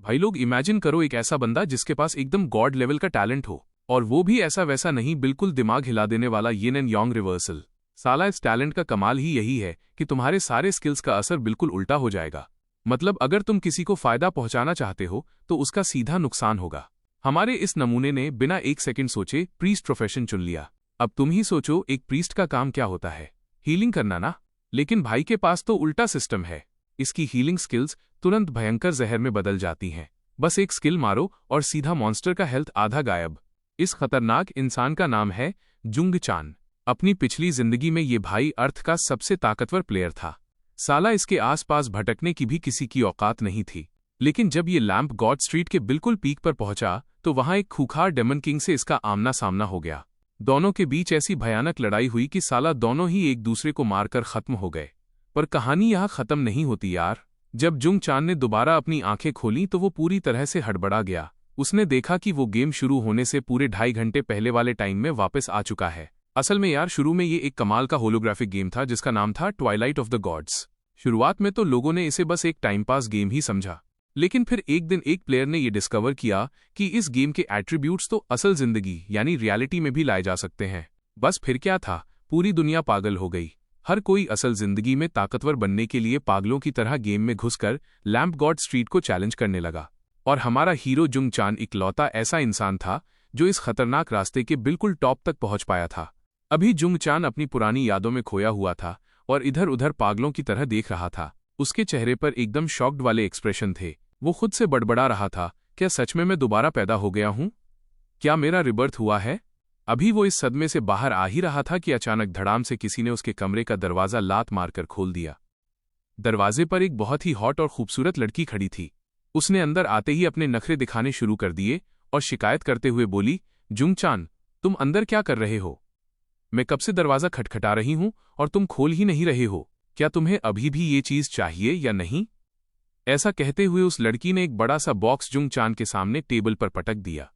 भाई लोग इमेजिन करो एक ऐसा बंदा जिसके पास एकदम गॉड लेवल का टैलेंट हो, और वो भी ऐसा वैसा नहीं, बिल्कुल दिमाग हिला देने वाला यिन एंड यांग रिवर्सल। साला इस टैलेंट का कमाल ही यही है कि तुम्हारे सारे स्किल्स का असर बिल्कुल उल्टा हो जाएगा। मतलब अगर तुम किसी को फायदा पहुंचाना चाहते हो तो उसका सीधा नुकसान होगा। हमारे इस नमूने ने बिना एक सेकंड सोचे प्रीस्ट प्रोफेशन चुन लिया। अब तुम ही सोचो एक प्रीस्ट का काम क्या होता है, हीलिंग करना ना। लेकिन भाई के पास तो उल्टा सिस्टम है। इसकी हीलिंग स्किल्स तुरंत भयंकर जहर में बदल जाती हैं। बस एक स्किल मारो और सीधा मॉन्स्टर का हेल्थ आधा गायब। इस खतरनाक इंसान का नाम है जुंग चान। अपनी पिछली जिंदगी में ये भाई अर्थ का सबसे ताकतवर प्लेयर था। साला इसके आसपास भटकने की भी किसी की औकात नहीं थी। लेकिन जब ये लैंप गॉड स्ट्रीट के बिल्कुल पीक पर पहुंचा तो वहां एक खूंखार डेमन किंग से इसका आमना सामना हो गया। दोनों के बीच ऐसी भयानक लड़ाई हुई कि साला दोनों ही एक दूसरे को मारकर खत्म हो गए। पर कहानी यहां खत्म नहीं होती यार। जब जुंग चान ने दोबारा अपनी आंखें खोली तो वो पूरी तरह से हड़बड़ा गया। उसने देखा कि वो गेम शुरू होने से पूरे 2.5 घंटे पहले वाले टाइम में वापस आ चुका है। असल में यार शुरू में ये एक कमाल का होलोग्राफिक गेम था जिसका नाम था ट्वाइलाइट ऑफ द गॉड्स। शुरुआत में तो लोगों ने इसे बस एक टाइम पास गेम ही समझा, लेकिन फिर एक दिन एक प्लेयर ने ये डिस्कवर किया कि इस गेम के एट्रीब्यूट्स तो असल जिंदगी यानी रियलिटी में भी लाए जा सकते हैं। बस फिर क्या था, पूरी दुनिया पागल हो गई। हर कोई असल जिंदगी में ताकतवर बनने के लिए पागलों की तरह गेम में घुसकर लैंप गॉड स्ट्रीट को चैलेंज करने लगा। और हमारा हीरो जुंग चान इकलौता ऐसा इंसान था जो इस खतरनाक रास्ते के बिल्कुल टॉप तक पहुंच पाया था। अभी जुंग चान अपनी पुरानी यादों में खोया हुआ था और इधर उधर पागलों की तरह देख रहा था। उसके चेहरे पर एकदम शॉक्ड वाले एक्सप्रेशन थे। वो खुद से बड़बड़ा रहा था, क्या सच में मैं दोबारा पैदा हो गया हूं? क्या मेरा रिबर्थ हुआ है? अभी वो इस सदमे से बाहर आ ही रहा था कि अचानक धड़ाम से किसी ने उसके कमरे का दरवाजा लात मारकर खोल दिया। दरवाजे पर एक बहुत ही हॉट और खूबसूरत लड़की खड़ी थी। उसने अंदर आते ही अपने नखरे दिखाने शुरू कर दिए और शिकायत करते हुए बोली, जुंग चान, तुम अंदर क्या कर रहे हो? मैं कब से दरवाजा खटखटा रही हूं और तुम खोल ही नहीं रहे हो। क्या तुम्हें अभी भी ये चीज चाहिए या नहीं? ऐसा कहते हुए उस लड़की ने एक बड़ा सा बॉक्स जुंग चान के सामने टेबल पर पटक दिया।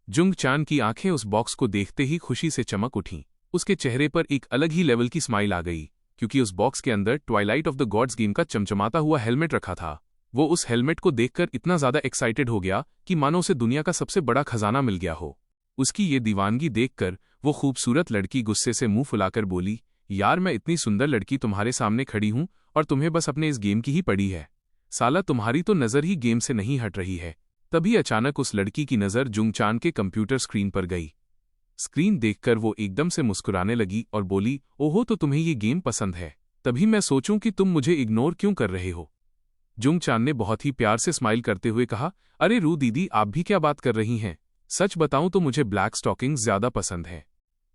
जुंग चान की आंखें उस बॉक्स को देखते ही खुशी से चमक उठीं। उसके चेहरे पर एक अलग ही लेवल की स्माइल आ गई, क्योंकि उस बॉक्स के अंदर Twilight of the gods game का चमचमाता हुआ हेलमेट रखा था। वो उस हेलमेट को देखकर इतना ज्यादा एक्साइटेड हो गया कि मानो उसे दुनिया का सबसे बड़ा खजाना मिल गया हो। उसकी ये दीवानगी देखकर वो खूबसूरत लड़की गुस्से से मुंह फुलाकर बोली, यार मैं इतनी सुंदर लड़की तुम्हारे सामने खड़ी हूं और तुम्हें बस अपने इस गेम की ही पड़ी है। साला तुम्हारी तो नजर ही गेम से नहीं हट रही है। तभी अचानक उस लड़की की नजर जुंग चान के कंप्यूटर स्क्रीन पर गई। स्क्रीन देखकर वो एकदम से मुस्कुराने लगी और बोली, ओहो, तो तुम्हें ये गेम पसंद है। तभी मैं सोचूं कि तुम मुझे इग्नोर क्यों कर रहे हो। जुंग चान ने बहुत ही प्यार से स्माइल करते हुए कहा, अरे रू दीदी, आप भी क्या बात कर रही हैं? सच बताऊं तो मुझे ब्लैक स्टॉकिंग्स ज्यादा पसंद है।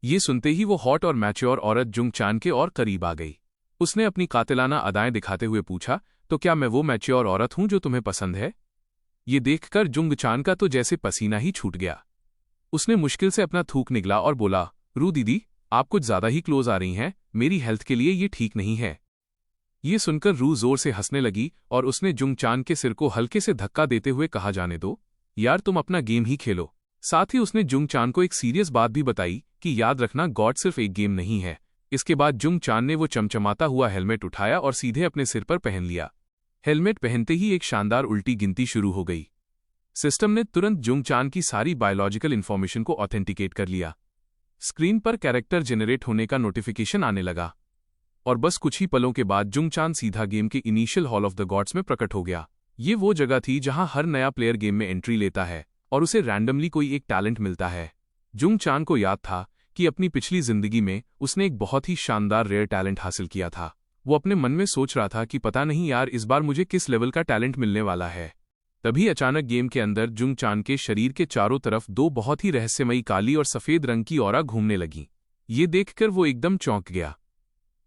ये सुनते ही वो हॉट और मैच्योर औरत जुंग चान के और करीब आ गई। उसने अपनी कातिलाना अदाएं दिखाते हुए पूछा, तो क्या मैं वो मैच्योर औरत हूं जो तुम्हें पसंद है? ये देखकर जुंग चान का तो जैसे पसीना ही छूट गया। उसने मुश्किल से अपना थूक निगला और बोला, रू दीदी, आप कुछ ज्यादा ही क्लोज आ रही हैं, मेरी हेल्थ के लिए ये ठीक नहीं है। ये सुनकर रू जोर से हंसने लगी और उसने जुंग चान के सिर को हल्के से धक्का देते हुए कहा, जाने दो यार, तुम अपना गेम ही खेलो। साथ ही उसने जुंग चान को एक सीरियस बात भी बताई कि याद रखना, गॉड सिर्फ एक गेम नहीं है। इसके बाद जुंग चान ने वो चमचमाता हुआ हेलमेट उठाया और सीधे अपने सिर पर पहन लिया। हेलमेट पहनते ही एक शानदार उल्टी गिनती शुरू हो गई। सिस्टम ने तुरंत जुंग चान की सारी बायोलॉजिकल इंफॉर्मेशन को ऑथेंटिकेट कर लिया। स्क्रीन पर कैरेक्टर जेनरेट होने का नोटिफिकेशन आने लगा और बस कुछ ही पलों के बाद जुंग चान सीधा गेम के initial hall of the gods में प्रकट हो गया। ये वो जगह थी जहां हर नया प्लेयर गेम में एंट्री लेता है और उसे रैंडमली कोई एक टैलेंट मिलता है। जुंग चान को याद था कि अपनी पिछली जिंदगी में उसने एक बहुत ही शानदार रेयर टैलेंट हासिल किया था। वो अपने मन में सोच रहा था कि पता नहीं यार, इस बार मुझे किस लेवल का टैलेंट मिलने वाला है। तभी अचानक गेम के अंदर जुंग चान के शरीर के चारों तरफ दो बहुत ही रहस्यमयी काली और सफेद रंग की ऑरा घूमने लगी। ये देखकर वो एकदम चौंक गया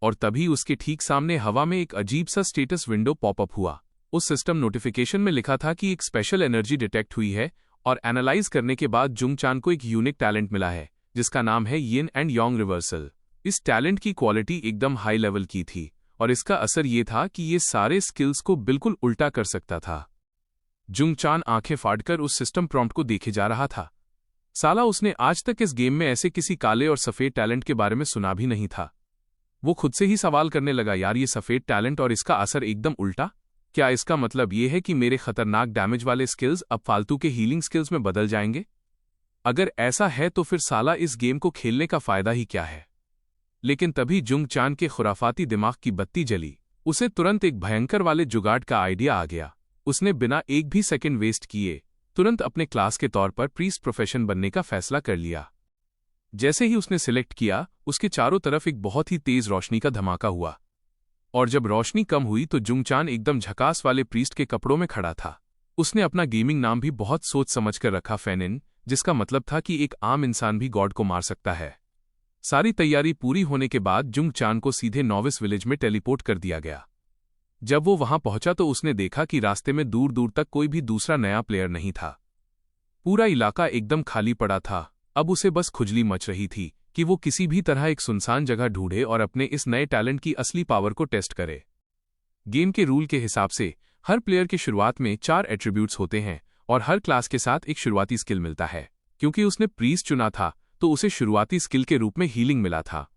और तभी उसके ठीक सामने हवा में एक अजीब सा स्टेटस विंडो पॉपअप हुआ। उस सिस्टम नोटिफिकेशन में लिखा था कि एक स्पेशल एनर्जी डिटेक्ट हुई है और एनालाइज करने के बाद जुंग चान को एक यूनिक टैलेंट मिला है जिसका नाम है यिन एंड यांग रिवर्सल। इस टैलेंट की क्वालिटी एकदम हाई लेवल की थी और इसका असर ये था कि ये सारे स्किल्स को बिल्कुल उल्टा कर सकता था। जुंग चान आंखें फाड़कर उस सिस्टम प्रॉम्प्ट को देखे जा रहा था। साला उसने आज तक इस गेम में ऐसे किसी काले और सफेद टैलेंट के बारे में सुना भी नहीं था। वो खुद से ही सवाल करने लगा, यार ये सफेद टैलेंट और इसका असर एकदम उल्टा। क्या इसका मतलब ये है कि मेरे खतरनाक डैमेज वाले स्किल्स अब फालतू के हीलिंग स्किल्स में बदल जाएंगे? अगर ऐसा है तो फिर साला इस गेम को खेलने का फायदा ही क्या है? लेकिन तभी जुंग चान के खुराफाती दिमाग की बत्ती जली। उसे तुरंत एक भयंकर वाले जुगाड़ का आइडिया आ गया। उसने बिना एक भी सेकंड वेस्ट किए तुरंत अपने क्लास के तौर पर प्रीस्ट प्रोफेशन बनने का फैसला कर लिया। जैसे ही उसने सिलेक्ट किया, उसके चारों तरफ एक बहुत ही तेज रोशनी का धमाका हुआ, और जब रोशनी कम हुई तो जुंग चान एकदम झकास वाले प्रीस्ट के कपड़ों में खड़ा था। उसने अपना गेमिंग नाम भी बहुत सोच समझ कर रखा, फेनिन, जिसका मतलब था कि एक आम इंसान भी गॉड को मार सकता है। सारी तैयारी पूरी होने के बाद जुंग चान को सीधे नॉविस विलेज में टेलीपोर्ट कर दिया गया। जब वो वहां पहुंचा तो उसने देखा कि रास्ते में दूर दूर तक कोई भी दूसरा नया प्लेयर नहीं था। पूरा इलाका एकदम खाली पड़ा था। अब उसे बस खुजली मच रही थी कि वो किसी भी तरह एक सुनसान जगह ढूंढे और अपने इस नए टैलेंट की असली पावर को टेस्ट करे। गेम के रूल के हिसाब से हर प्लेयर की शुरुआत में 4 एट्रीब्यूट्स होते हैं और हर क्लास के साथ एक शुरुआती स्किल मिलता है। क्योंकि उसने प्रीस्ट चुना था तो उसे शुरुआती स्किल के रूप में हीलिंग मिला था।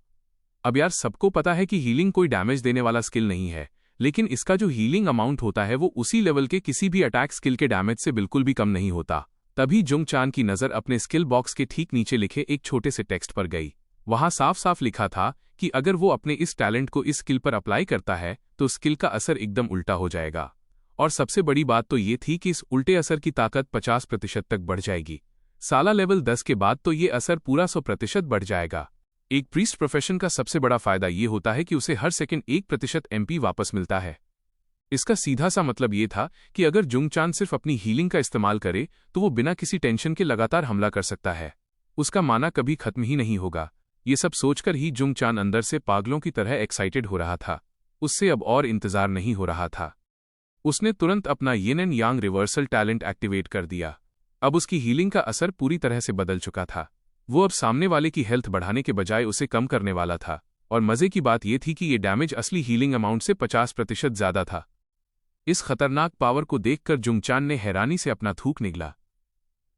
अब यार, सबको पता है कि हीलिंग कोई डैमेज देने वाला स्किल नहीं है, लेकिन इसका जो हीलिंग अमाउंट होता है वो उसी लेवल के किसी भी अटैक स्किल के डैमेज से बिल्कुल भी कम नहीं होता। तभी जुंग चान की नज़र अपने स्किल बॉक्स के ठीक नीचे लिखे एक छोटे से टेक्स्ट पर गई। वहां साफ साफ लिखा था कि अगर वो अपने इस टैलेंट को इस स्किल पर अप्लाई करता है तो स्किल का असर एकदम उल्टा हो जाएगा। और सबसे बड़ी बात तो ये थी कि इस उल्टे असर की ताकत 50% तक बढ़ जाएगी। साला लेवल 10 के बाद तो ये असर पूरा 100% बढ़ जाएगा। एक प्रीस्ट प्रोफेशन का सबसे बड़ा फायदा ये होता है कि उसे हर सेकंड 1% MP वापस मिलता है। इसका सीधा सा मतलब ये था कि अगर जुंग चान सिर्फ अपनी हीलिंग का इस्तेमाल करे तो वो बिना किसी टेंशन के लगातार हमला कर सकता है। उसका माना कभी खत्म ही नहीं होगा। ये सब सोचकर ही जुंग चान अंदर से पागलों की तरह एक्साइटेड हो रहा था। उससे अब और इंतजार नहीं हो रहा था। उसने तुरंत अपना yin and yang reversal talent activate कर दिया। अब उसकी हीलिंग का असर पूरी तरह से बदल चुका था। वो अब सामने वाले की हेल्थ बढ़ाने के बजाय उसे कम करने वाला था। और मजे की बात यह थी कि ये डैमेज असली हीलिंग अमाउंट से 50% ज्यादा था। इस खतरनाक पावर को देखकर जुंग चान ने हैरानी से अपना थूक निगला।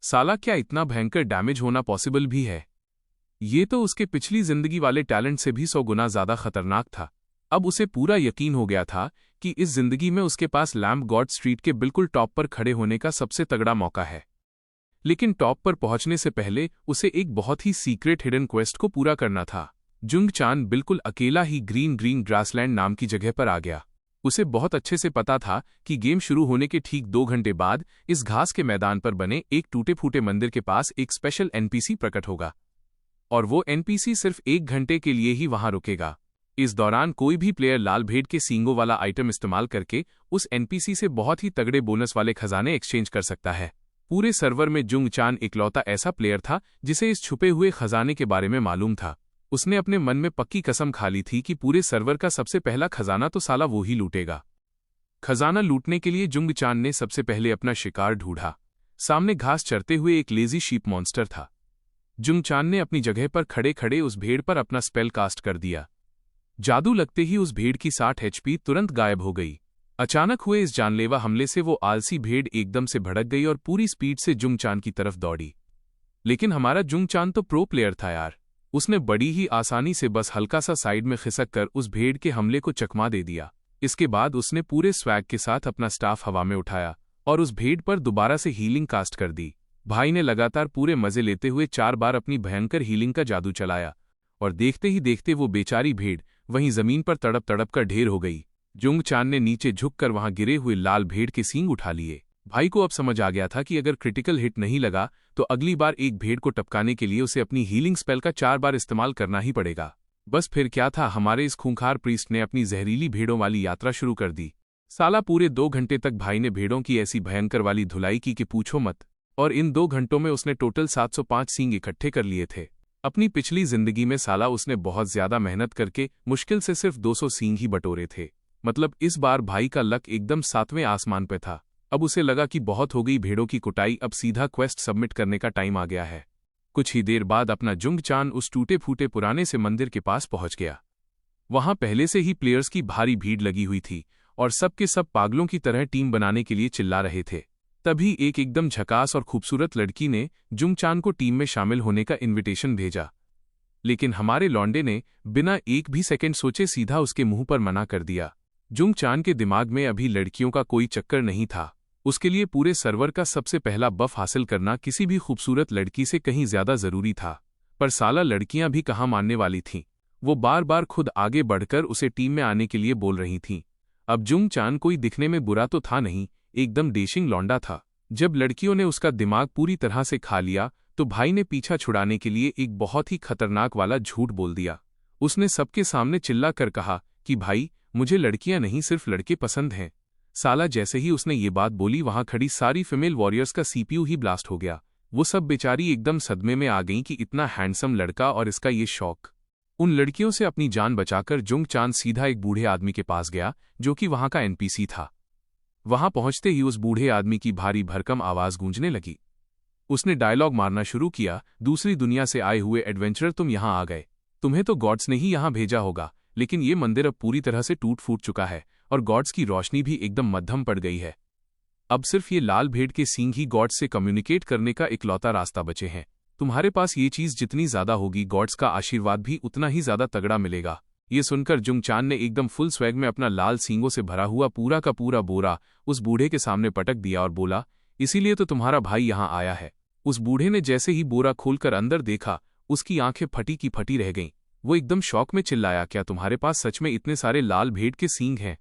साला, क्या इतना भयंकर डैमेज होना पॉसिबल भी है? ये तो उसके पिछली जिंदगी वाले टैलेंट से भी 100 गुना ज्यादा खतरनाक था। अब उसे पूरा यकीन हो गया था कि इस जिंदगी में उसके पास लैम्प गॉड स्ट्रीट के बिल्कुल टॉप पर खड़े होने का सबसे तगड़ा मौका है। लेकिन टॉप पर पहुंचने से पहले उसे एक बहुत ही सीक्रेट हिडन क्वेस्ट को पूरा करना था। जुंग चान बिल्कुल अकेला ही ग्रीन ग्रासलैंड नाम की जगह पर आ गया। उसे बहुत अच्छे से पता था कि गेम शुरू होने के ठीक 2 घंटे बाद इस घास के मैदान पर बने एक टूटे फूटे मंदिर के पास एक स्पेशल एनपीसी प्रकट होगा, और वो एनपीसी सिर्फ 1 घंटे के लिए ही वहां रुकेगा। इस दौरान कोई भी प्लेयर लाल भेड़ के सींगों वाला आइटम इस्तेमाल करके उस एनपीसी से बहुत ही तगड़े बोनस वाले खजाने एक्सचेंज कर सकता है। पूरे सर्वर में जुंग चान इकलौता ऐसा प्लेयर था जिसे इस छुपे हुए खजाने के बारे में मालूम था। उसने अपने मन में पक्की कसम खा ली थी कि पूरे सर्वर का सबसे पहला खजाना तो साला वो ही लूटेगा। खजाना लूटने के लिए जुंग चान ने सबसे पहले अपना शिकार ढूंढा। सामने घास चरते हुए एक लेजी शीप मॉन्स्टर था। जुंग चान ने अपनी जगह पर खड़े खड़े उस भेड़ पर अपना स्पेल कास्ट कर दिया। जादू लगते ही उस भेड़ की 60 HP तुरंत गायब हो गई। अचानक हुए इस जानलेवा हमले से वो आलसी भेड़ एकदम से भड़क गई और पूरी स्पीड से जुंग चान की तरफ दौड़ी। लेकिन हमारा जुंग चान तो प्रो प्लेयर था यार। उसने बड़ी ही आसानी से बस हल्का सा साइड में खिसक कर उस भेड़ के हमले को चकमा दे दिया। इसके बाद उसने पूरे स्वैग के साथ अपना स्टाफ हवा में उठाया और उस भेड़ पर दोबारा से हीलिंग कास्ट कर दी। भाई ने लगातार पूरे मजे लेते हुए 4 बार अपनी भयंकर हीलिंग का जादू चलाया, और देखते ही देखते वो बेचारी भेड़ वहीं जमीन पर तड़प तड़प कर ढेर हो गई। जुंग चान ने नीचे झुककर वहां गिरे हुए लाल भेड़ के सींग उठा लिए। भाई को अब समझ आ गया था कि अगर क्रिटिकल हिट नहीं लगा तो अगली बार एक भेड़ को टपकाने के लिए उसे अपनी हीलिंग स्पेल का 4 बार इस्तेमाल करना ही पड़ेगा। बस फिर क्या था, हमारे इस खूंखार प्रीस्ट ने अपनी जहरीली भेड़ों वाली यात्रा शुरू कर दी। साला पूरे 2 घंटे तक भाई ने भेड़ों की ऐसी भयंकर वाली धुलाई की कि पूछो मत। और इन 2 घंटों में उसने टोटल 705 सींग इकट्ठे कर लिए थे। अपनी पिछली जिंदगी में साला उसने बहुत ज्यादा मेहनत करके मुश्किल से सिर्फ 200 सींग ही बटोरे थे। मतलब इस बार भाई का लक एकदम 7वें आसमान पे था। अब उसे लगा कि बहुत हो गई भेड़ों की कुटाई, अब सीधा क्वेस्ट सबमिट करने का टाइम आ गया है। कुछ ही देर बाद अपना जुंग चान उस टूटे फूटे पुराने से मंदिर के पास पहुंच गया। वहां पहले से ही प्लेयर्स की भारी भीड़ लगी हुई थी और सबके सब पागलों की तरह टीम बनाने के लिए चिल्ला रहे थे। तभी एक एकदम झकास और खूबसूरत लड़की ने जुंग चान को टीम में शामिल होने का इन्विटेशन भेजा, लेकिन हमारे लौंडे ने बिना एक भी सेकंड सोचे सीधा उसके मुंह पर मना कर दिया। जुंग चान के दिमाग में अभी लड़कियों का कोई चक्कर नहीं था। उसके लिए पूरे सर्वर का सबसे पहला बफ हासिल करना किसी भी खूबसूरत लड़की से कहीं ज्यादा जरूरी था। पर साला लड़कियां भी कहाँ मानने वाली थीं। वो बार बार खुद आगे बढ़कर उसे टीम में आने के लिए बोल रही थीं। अब जुंग चान कोई दिखने में बुरा तो था नहीं, एकदम डेशिंग लौंडा था। जब लड़कियों ने उसका दिमाग पूरी तरह से खा लिया तो भाई ने पीछा छुड़ाने के लिए एक बहुत ही खतरनाक वाला झूठ बोल दिया। उसने सबके सामने चिल्ला कर कहा कि भाई, मुझे लड़कियां नहीं सिर्फ लड़के पसंद हैं। साला जैसे ही उसने ये बात बोली वहां खड़ी सारी फीमेल वॉरियर्स का सीपीयू ही ब्लास्ट हो गया। वो सब बेचारी एकदम सदमे में आ गईं कि इतना हैंडसम लड़का और इसका ये शौक। उन लड़कियों से अपनी जान बचाकर जुंग चान सीधा एक बूढ़े आदमी के पास गया जो कि वहां का एनपीसी था। वहां पहुंचते ही उस बूढ़े आदमी की भारी भरकम आवाज गूंजने लगी। उसने डायलॉग मारना शुरू किया, दूसरी दुनिया से आए हुए एडवेंचरर तुम यहां आ गए। तुम्हें तो गॉड्स ने ही यहां भेजा होगा, लेकिन ये मंदिर अब पूरी तरह से टूट फूट चुका है और गॉड्स की रोशनी भी एकदम मध्यम पड़ गई है। अब सिर्फ ये लाल भेड़ के सींग ही गॉड्स से कम्युनिकेट करने का इकलौता रास्ता बचे हैं। तुम्हारे पास ये चीज जितनी ज्यादा होगी गॉड्स का आशीर्वाद भी उतना ही ज्यादा तगड़ा मिलेगा। ये सुनकर जुंग चान ने एकदम फुल स्वैग में अपना लाल सींगों से भरा हुआ पूरा का पूरा बोरा उस बूढ़े के सामने पटक दिया और बोला, इसीलिए तो तुम्हारा भाई यहां आया है। उस बूढ़े ने जैसे ही बोरा खोलकर अंदर देखा, उसकी आंखें फटी की फटी रह गईं। वो एकदम शौक में चिल्लाया, क्या तुम्हारे पास सच में इतने सारे लाल भेड़ के सींग हैं?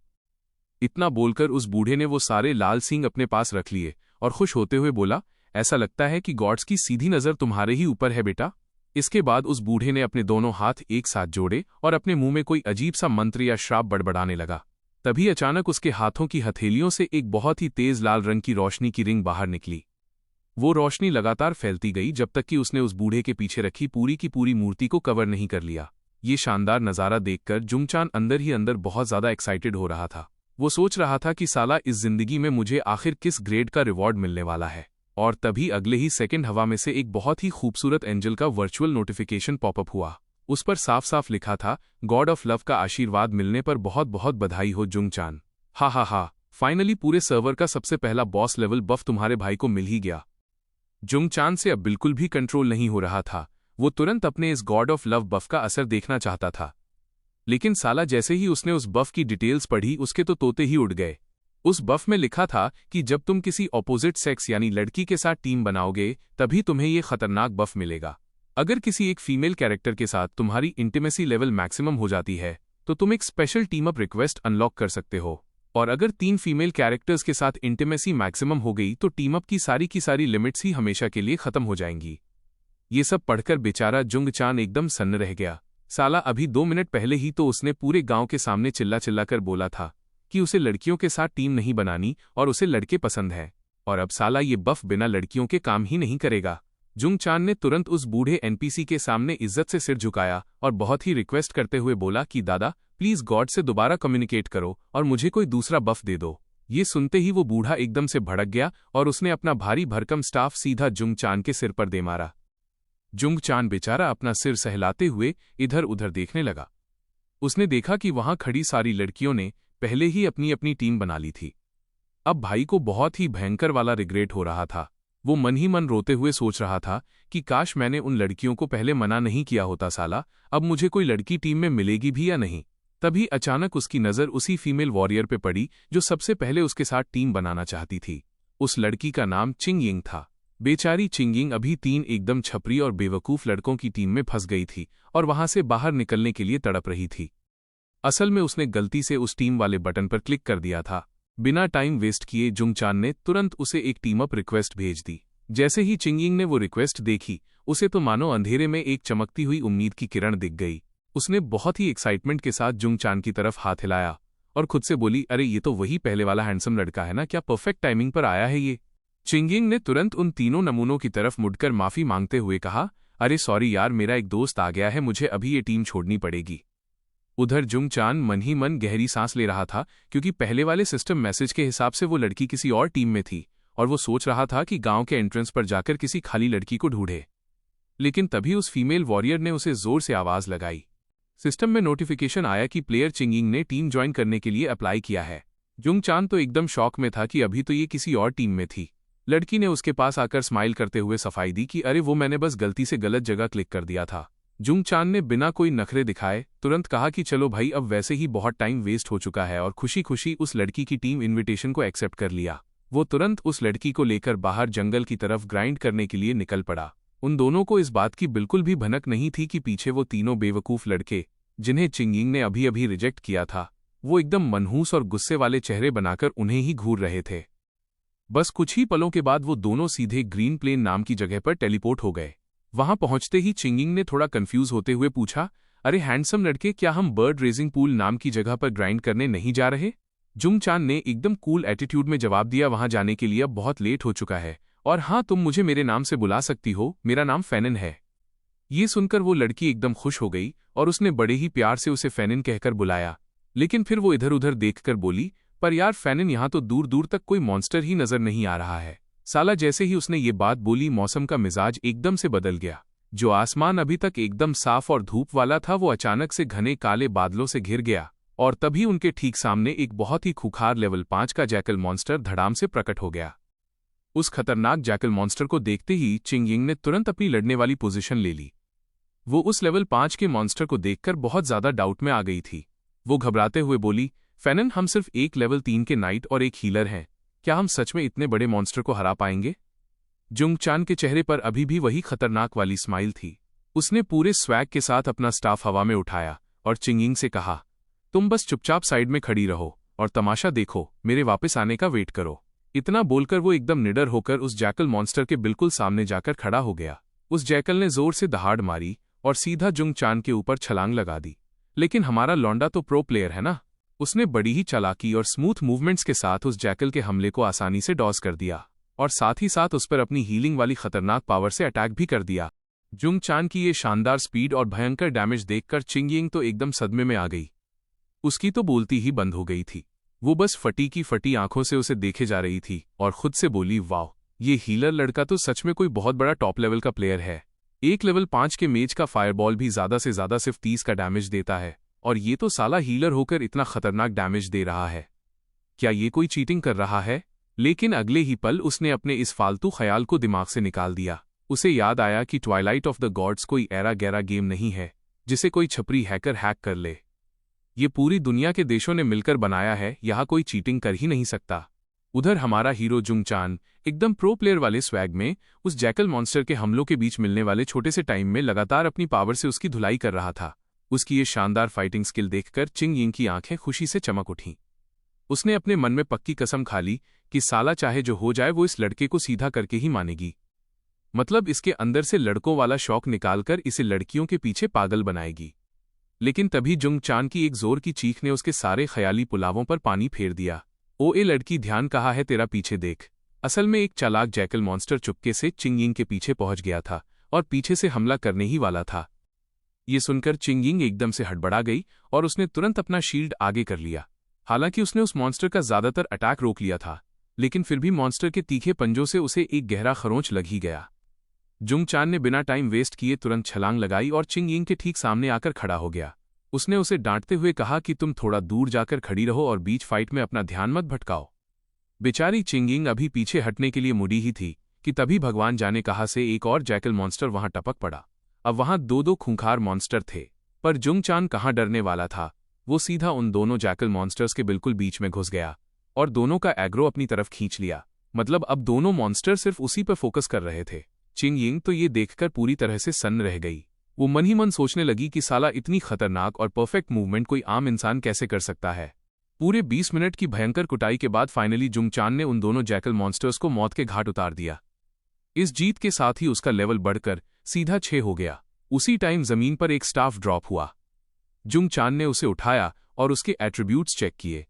इतना बोलकर उस बूढ़े ने वो सारे लाल सींग अपने पास रख लिए और खुश होते हुए बोला, ऐसा लगता है कि गॉड्स की सीधी नजर तुम्हारे ही ऊपर है बेटा। इसके बाद उस बूढ़े ने अपने दोनों हाथ एक साथ जोड़े और अपने मुंह में कोई अजीब सा मंत्र या श्राप बड़बड़ाने लगा। तभी अचानक उसके हाथों की हथेलियों से एक बहुत ही तेज लाल रंग की रोशनी की रिंग बाहर निकली। वो रोशनी लगातार फैलती गई जब तक कि उसने उस बूढ़े के पीछे रखी पूरी की पूरी मूर्ति को कवर नहीं कर लिया। ये शानदार नज़ारा देखकर जुंग चान अंदर ही अंदर बहुत ज्यादा एक्साइटेड हो रहा था। वो सोच रहा था कि साला इस जिंदगी में मुझे आखिर किस ग्रेड का रिवॉर्ड मिलने वाला है। और तभी अगले ही सेकंड हवा में से एक बहुत ही खूबसूरत एंजल का वर्चुअल नोटिफिकेशन पॉपअप हुआ। उस पर साफ साफ लिखा था, गॉड ऑफ लव का आशीर्वाद मिलने पर बहुत बहुत बधाई हो जुंग चान। हा हा हा, फाइनली पूरे सर्वर का सबसे पहला बॉस लेवल बफ तुम्हारे भाई को मिल ही गया। जुंग चान से अब बिल्कुल भी कंट्रोल नहीं हो रहा था। वो तुरंत अपने इस गॉड ऑफ लव बफ का असर देखना चाहता था। लेकिन साला जैसे ही उसने उस बफ की डिटेल्स पढ़ी उसके तो तोते ही उड़ गए। उस बफ में लिखा था कि जब तुम किसी ऑपोजिट सेक्स यानी लड़की के साथ टीम बनाओगे तभी तुम्हें ये खतरनाक बफ मिलेगा। अगर किसी एक फीमेल कैरेक्टर के साथ तुम्हारी इंटीमेसी लेवल मैक्सिमम हो जाती है तो तुम एक special team up request unlock कर सकते हो। और अगर 3 फीमेल कैरेक्टर्स के साथ इंटीमेसी मैक्सिमम हो गई तो टीम अप की सारी लिमिट्स ही हमेशा के लिए खत्म हो जाएंगी। ये सब पढ़कर बेचारा जुंग चान एकदम सन्न रह गया। साला अभी 2 मिनट पहले ही तो उसने पूरे गांव के सामने चिल्ला चिल्ला कर बोला था कि उसे लड़कियों के साथ टीम नहीं बनानी और उसे लड़के पसंद है, और अब साला ये बफ बिना लड़कियों के काम ही नहीं करेगा। जुंग चान ने तुरंत उस बूढ़े एनपीसी के सामने इज्जत से सिर झुकाया और बहुत ही रिक्वेस्ट करते हुए बोला कि दादा प्लीज गॉड से दोबारा कम्युनिकेट करो और मुझे कोई दूसरा बफ दे दो। ये सुनते ही वो बूढ़ा एकदम से भड़क गया और उसने अपना भारी भरकम स्टाफ सीधा जुंग चान के सिर पर दे मारा। जुंग चान बेचारा अपना सिर सहलाते हुए इधर उधर देखने लगा। उसने देखा कि वहां खड़ी सारी लड़कियों ने पहले ही अपनी अपनी टीम बना ली थी। अब भाई को बहुत ही भयंकर वाला रिग्रेट हो रहा था। वो मन ही मन रोते हुए सोच रहा था कि काश मैंने उन लड़कियों को पहले मना नहीं किया होता, साला अब मुझे कोई लड़की टीम में मिलेगी भी या नहीं। तभी अचानक उसकी नज़र उसी फीमेल वॉरियर पे पड़ी जो सबसे पहले उसके साथ टीम बनाना चाहती थी। उस लड़की का नाम चिंगयिंग था। बेचारी चिंगयिंग अभी 3 एकदम छपरी और बेवकूफ लड़कों की टीम में फंस गई थी और वहां से बाहर निकलने के लिए तड़प रही थी। असल में उसने गलती से उस टीम वाले बटन पर क्लिक कर दिया था। बिना टाइम वेस्ट किए जुंग चान ने तुरंत उसे एक टीम अप रिक्वेस्ट भेज दी। जैसे ही चिंगयिंग ने वो रिक्वेस्ट देखी उसे तो मानो अंधेरे में एक चमकती हुई उम्मीद की किरण दिख गई। उसने बहुत ही एक्साइटमेंट के साथ जुंग चान की तरफ हाथ हिलाया और खुद से बोली, अरे ये तो वही पहले वाला हैंडसम लड़का है ना, क्या परफेक्ट टाइमिंग पर आया है ये। चिंगयिंग ने तुरंत उन तीनों नमूनों की तरफ मुड़कर माफी मांगते हुए कहा, अरे सॉरी यार, मेरा एक दोस्त आ गया है, मुझे अभी ये टीम छोड़नी पड़ेगी। उधर जुंग चान मन ही मन गहरी सांस ले रहा था क्योंकि पहले वाले सिस्टम मैसेज के हिसाब से वो लड़की किसी और टीम में थी और वो सोच रहा था कि गांव के एंट्रेंस पर जाकर किसी खाली लड़की को ढूंढे। लेकिन तभी उस फीमेल वॉरियर ने उसे जोर से आवाज लगाई। सिस्टम में नोटिफिकेशन आया कि प्लेयर चिंगयिंग ने टीम ज्वाइन करने के लिए अप्लाई किया है। जुंग चान तो एकदम शॉक में था कि अभी तो ये किसी और टीम में थी। लड़की ने उसके पास आकर स्माइल करते हुए सफाई दी कि अरे वो मैंने बस गलती से गलत जगह क्लिक कर दिया था। जुंग चान ने बिना कोई नखरे दिखाए तुरंत कहा कि चलो भाई, अब वैसे ही बहुत टाइम वेस्ट हो चुका है, और खुशी खुशी उस लड़की की टीम इनविटेशन को एक्सेप्ट कर लिया। वो तुरंत उस लड़की को लेकर बाहर जंगल की तरफ ग्राइंड करने के लिए निकल पड़ा। उन दोनों को इस बात की बिल्कुल भी भनक नहीं थी कि पीछे वो तीनों बेवकूफ लड़के, जिन्हें चिंगिंग ने अभी अभी रिजेक्ट किया था, वो एकदम मनहूस और गुस्से वाले चेहरे बनाकर उन्हें ही घूर रहे थे। बस कुछ ही पलों के बाद वो दोनों सीधे ग्रीन प्लेन नाम की जगह पर टेलीपोर्ट हो गए। वहां पहुंचते ही चिंगिंग ने थोड़ा कंफ्यूज होते हुए पूछा, अरे हैंडसम लड़के, क्या हम बर्ड रेजिंग पूल नाम की जगह पर ग्राइंड करने नहीं जा रहे? जुंग चान ने एकदम कूल एटीट्यूड में जवाब दिया, वहां जाने के लिए अब बहुत लेट हो चुका है, और हाँ, तुम मुझे मेरे नाम से बुला सकती हो, मेरा नाम फेनिन है। ये सुनकर वो लड़की एकदम खुश हो गई और उसने बड़े ही प्यार से उसे फेनिन कहकर बुलाया। लेकिन फिर वो इधर उधर देखकर बोली, पर यार फेनिन, यहां तो दूर दूर तक कोई मॉन्स्टर ही नजर नहीं आ रहा है। साला जैसे ही उसने ये बात बोली, मौसम का मिजाज एकदम से बदल गया। जो आसमान अभी तक एकदम साफ और धूप वाला था, वो अचानक से घने काले बादलों से घिर गया, और तभी उनके ठीक सामने एक बहुत ही खूंखार लेवल 5 का जैकल मॉन्स्टर धड़ाम से प्रकट हो गया। उस खतरनाक जैकल मॉन्स्टर को देखते ही चिंगिंग ने तुरंत अपनी लड़ने वाली पोजीशन ले ली। वो उस लेवल 5 के मॉन्स्टर को देखकर बहुत ज्यादा डाउट में आ गई थी। वो घबराते हुए बोली, फेनिन, हम सिर्फ एक लेवल 3 के नाइट और एक हीलर हैं, क्या हम सच में इतने बड़े मॉन्स्टर को हरा पाएंगे? जुंग चान के चेहरे पर अभी भी वही खतरनाक वाली स्माइल थी। उसने पूरे स्वैग के साथ अपना स्टाफ हवा में उठाया और चिंगिंग से कहा, तुम बस चुपचाप साइड में खड़ी रहो और तमाशा देखो, मेरे वापस आने का वेट करो। इतना बोलकर वो एकदम निडर होकर उस जैकल मॉन्स्टर के बिल्कुल सामने जाकर खड़ा हो गया। उस जैकल ने जोर से दहाड़ मारी और सीधा जुंग चान के ऊपर छलांग लगा दी। लेकिन हमारा लौंडा तो प्रो प्लेयर है ना, उसने बड़ी ही चालाकी और स्मूथ मूवमेंट्स के साथ उस जैकल के हमले को आसानी से डॉज कर दिया, और साथ ही साथ उस पर अपनी हीलिंग वाली खतरनाक पावर से अटैक भी कर दिया। जुंग चान की ये शानदार स्पीड और भयंकर डैमेज देखकर चिंगिंग तो एकदम सदमे में आ गई। उसकी तो बोलती ही बंद हो गई थी। वो बस फटी की फटी आंखों से उसे देखे जा रही थी और खुद से बोली, वाह, ये हीलर लड़का तो सच में कोई बहुत बड़ा टॉप लेवल का प्लेयर है। एक लेवल 5 के मेज का फायरबॉल भी ज्यादा से ज्यादा सिर्फ 30 का डैमेज देता है, और ये तो साला हीलर होकर इतना खतरनाक डैमेज दे रहा है। क्या ये कोई चीटिंग कर रहा है? लेकिन अगले ही पल उसने अपने इस फालतू ख्याल को दिमाग से निकाल दिया। उसे याद आया कि ट्वाइलाइट ऑफ द गॉड्स कोई एरा गैरा गेम नहीं है जिसे कोई छपरी हैकर हैक कर ले। ये पूरी दुनिया के देशों ने मिलकर बनाया है, यहाँ कोई चीटिंग कर ही नहीं सकता। उधर हमारा हीरो जुंग चान एकदम प्रो प्लेयर वाले स्वैग में उस जैकल मॉन्स्टर के हमलों के बीच मिलने वाले छोटे से टाइम में लगातार अपनी पावर से उसकी धुलाई कर रहा था। उसकी ये शानदार फाइटिंग स्किल देखकर चिंगिंग की आंखें खुशी से चमक उठीं। उसने अपने मन में पक्की कसम खा ली कि साला चाहे जो हो जाए वो इस लड़के को सीधा करके ही मानेगी। मतलब इसके अंदर से लड़कों वाला शौक निकालकर इसे लड़कियों के पीछे पागल बनाएगी। लेकिन तभी जुंग चान की एक जोर की चीख ने उसके सारे ख्याली पुलावों पर पानी फेर दिया। ओए लड़की, ध्यान कहाँ है तेरा, पीछे देख। असल में एक चालाक जैकल मॉन्स्टर चुपके से चिंगिंग के पीछे पहुंच गया था और पीछे से हमला करने ही वाला था। ये सुनकर चिंगिंग एकदम से हड़बड़ा गई और उसने तुरंत अपना शील्ड आगे कर लिया। हालांकि उसने उस मॉन्स्टर का ज्यादातर अटैक रोक लिया था, लेकिन फिर भी मॉन्स्टर के तीखे पंजों से उसे एक गहरा खरोंच लग ही गया। जुंग चान ने बिना टाइम वेस्ट किए तुरंत छलांग लगाई और चिंगिंग के ठीक सामने आकर खड़ा हो गया। उसने उसे डांटते हुए कहा कि तुम थोड़ा दूर जाकर खड़ी रहो और बीच फाइट में अपना ध्यान मत भटकाओ। बेचारी चिंगिंग अभी पीछे हटने के लिए मुड़ी ही थी कि तभी भगवान जाने कहाँ से एक और जैकल मॉन्स्टर वहां टपक पड़ा। अब वहां दो खूंखार मॉन्स्टर थे, पर जुंग चान कहाँ डरने वाला था। वो सीधा उन दोनों जैकल मॉन्स्टर्स के बिल्कुल बीच में घुस गया और दोनों का एग्रो अपनी तरफ खींच लिया। मतलब अब दोनों मॉन्स्टर सिर्फ उसी पर फोकस कर रहे थे। चिंगिंग तो ये देखकर पूरी तरह से सन्न रह गई। वो मन ही मन सोचने लगी कि साला इतनी खतरनाक और परफेक्ट मूवमेंट कोई आम इंसान कैसे कर सकता है। पूरे 20 मिनट की भयंकर कुटाई के बाद फाइनली जुंग चान ने उन दोनों जैकल मॉन्स्टर्स को मौत के घाट उतार दिया। इस जीत के साथ ही उसका लेवल बढ़कर सीधा 6 हो गया। उसी टाइम जमीन पर एक स्टाफ ड्रॉप हुआ। जुंग चान ने उसे उठाया और उसके एट्रीब्यूट्स चेक किए।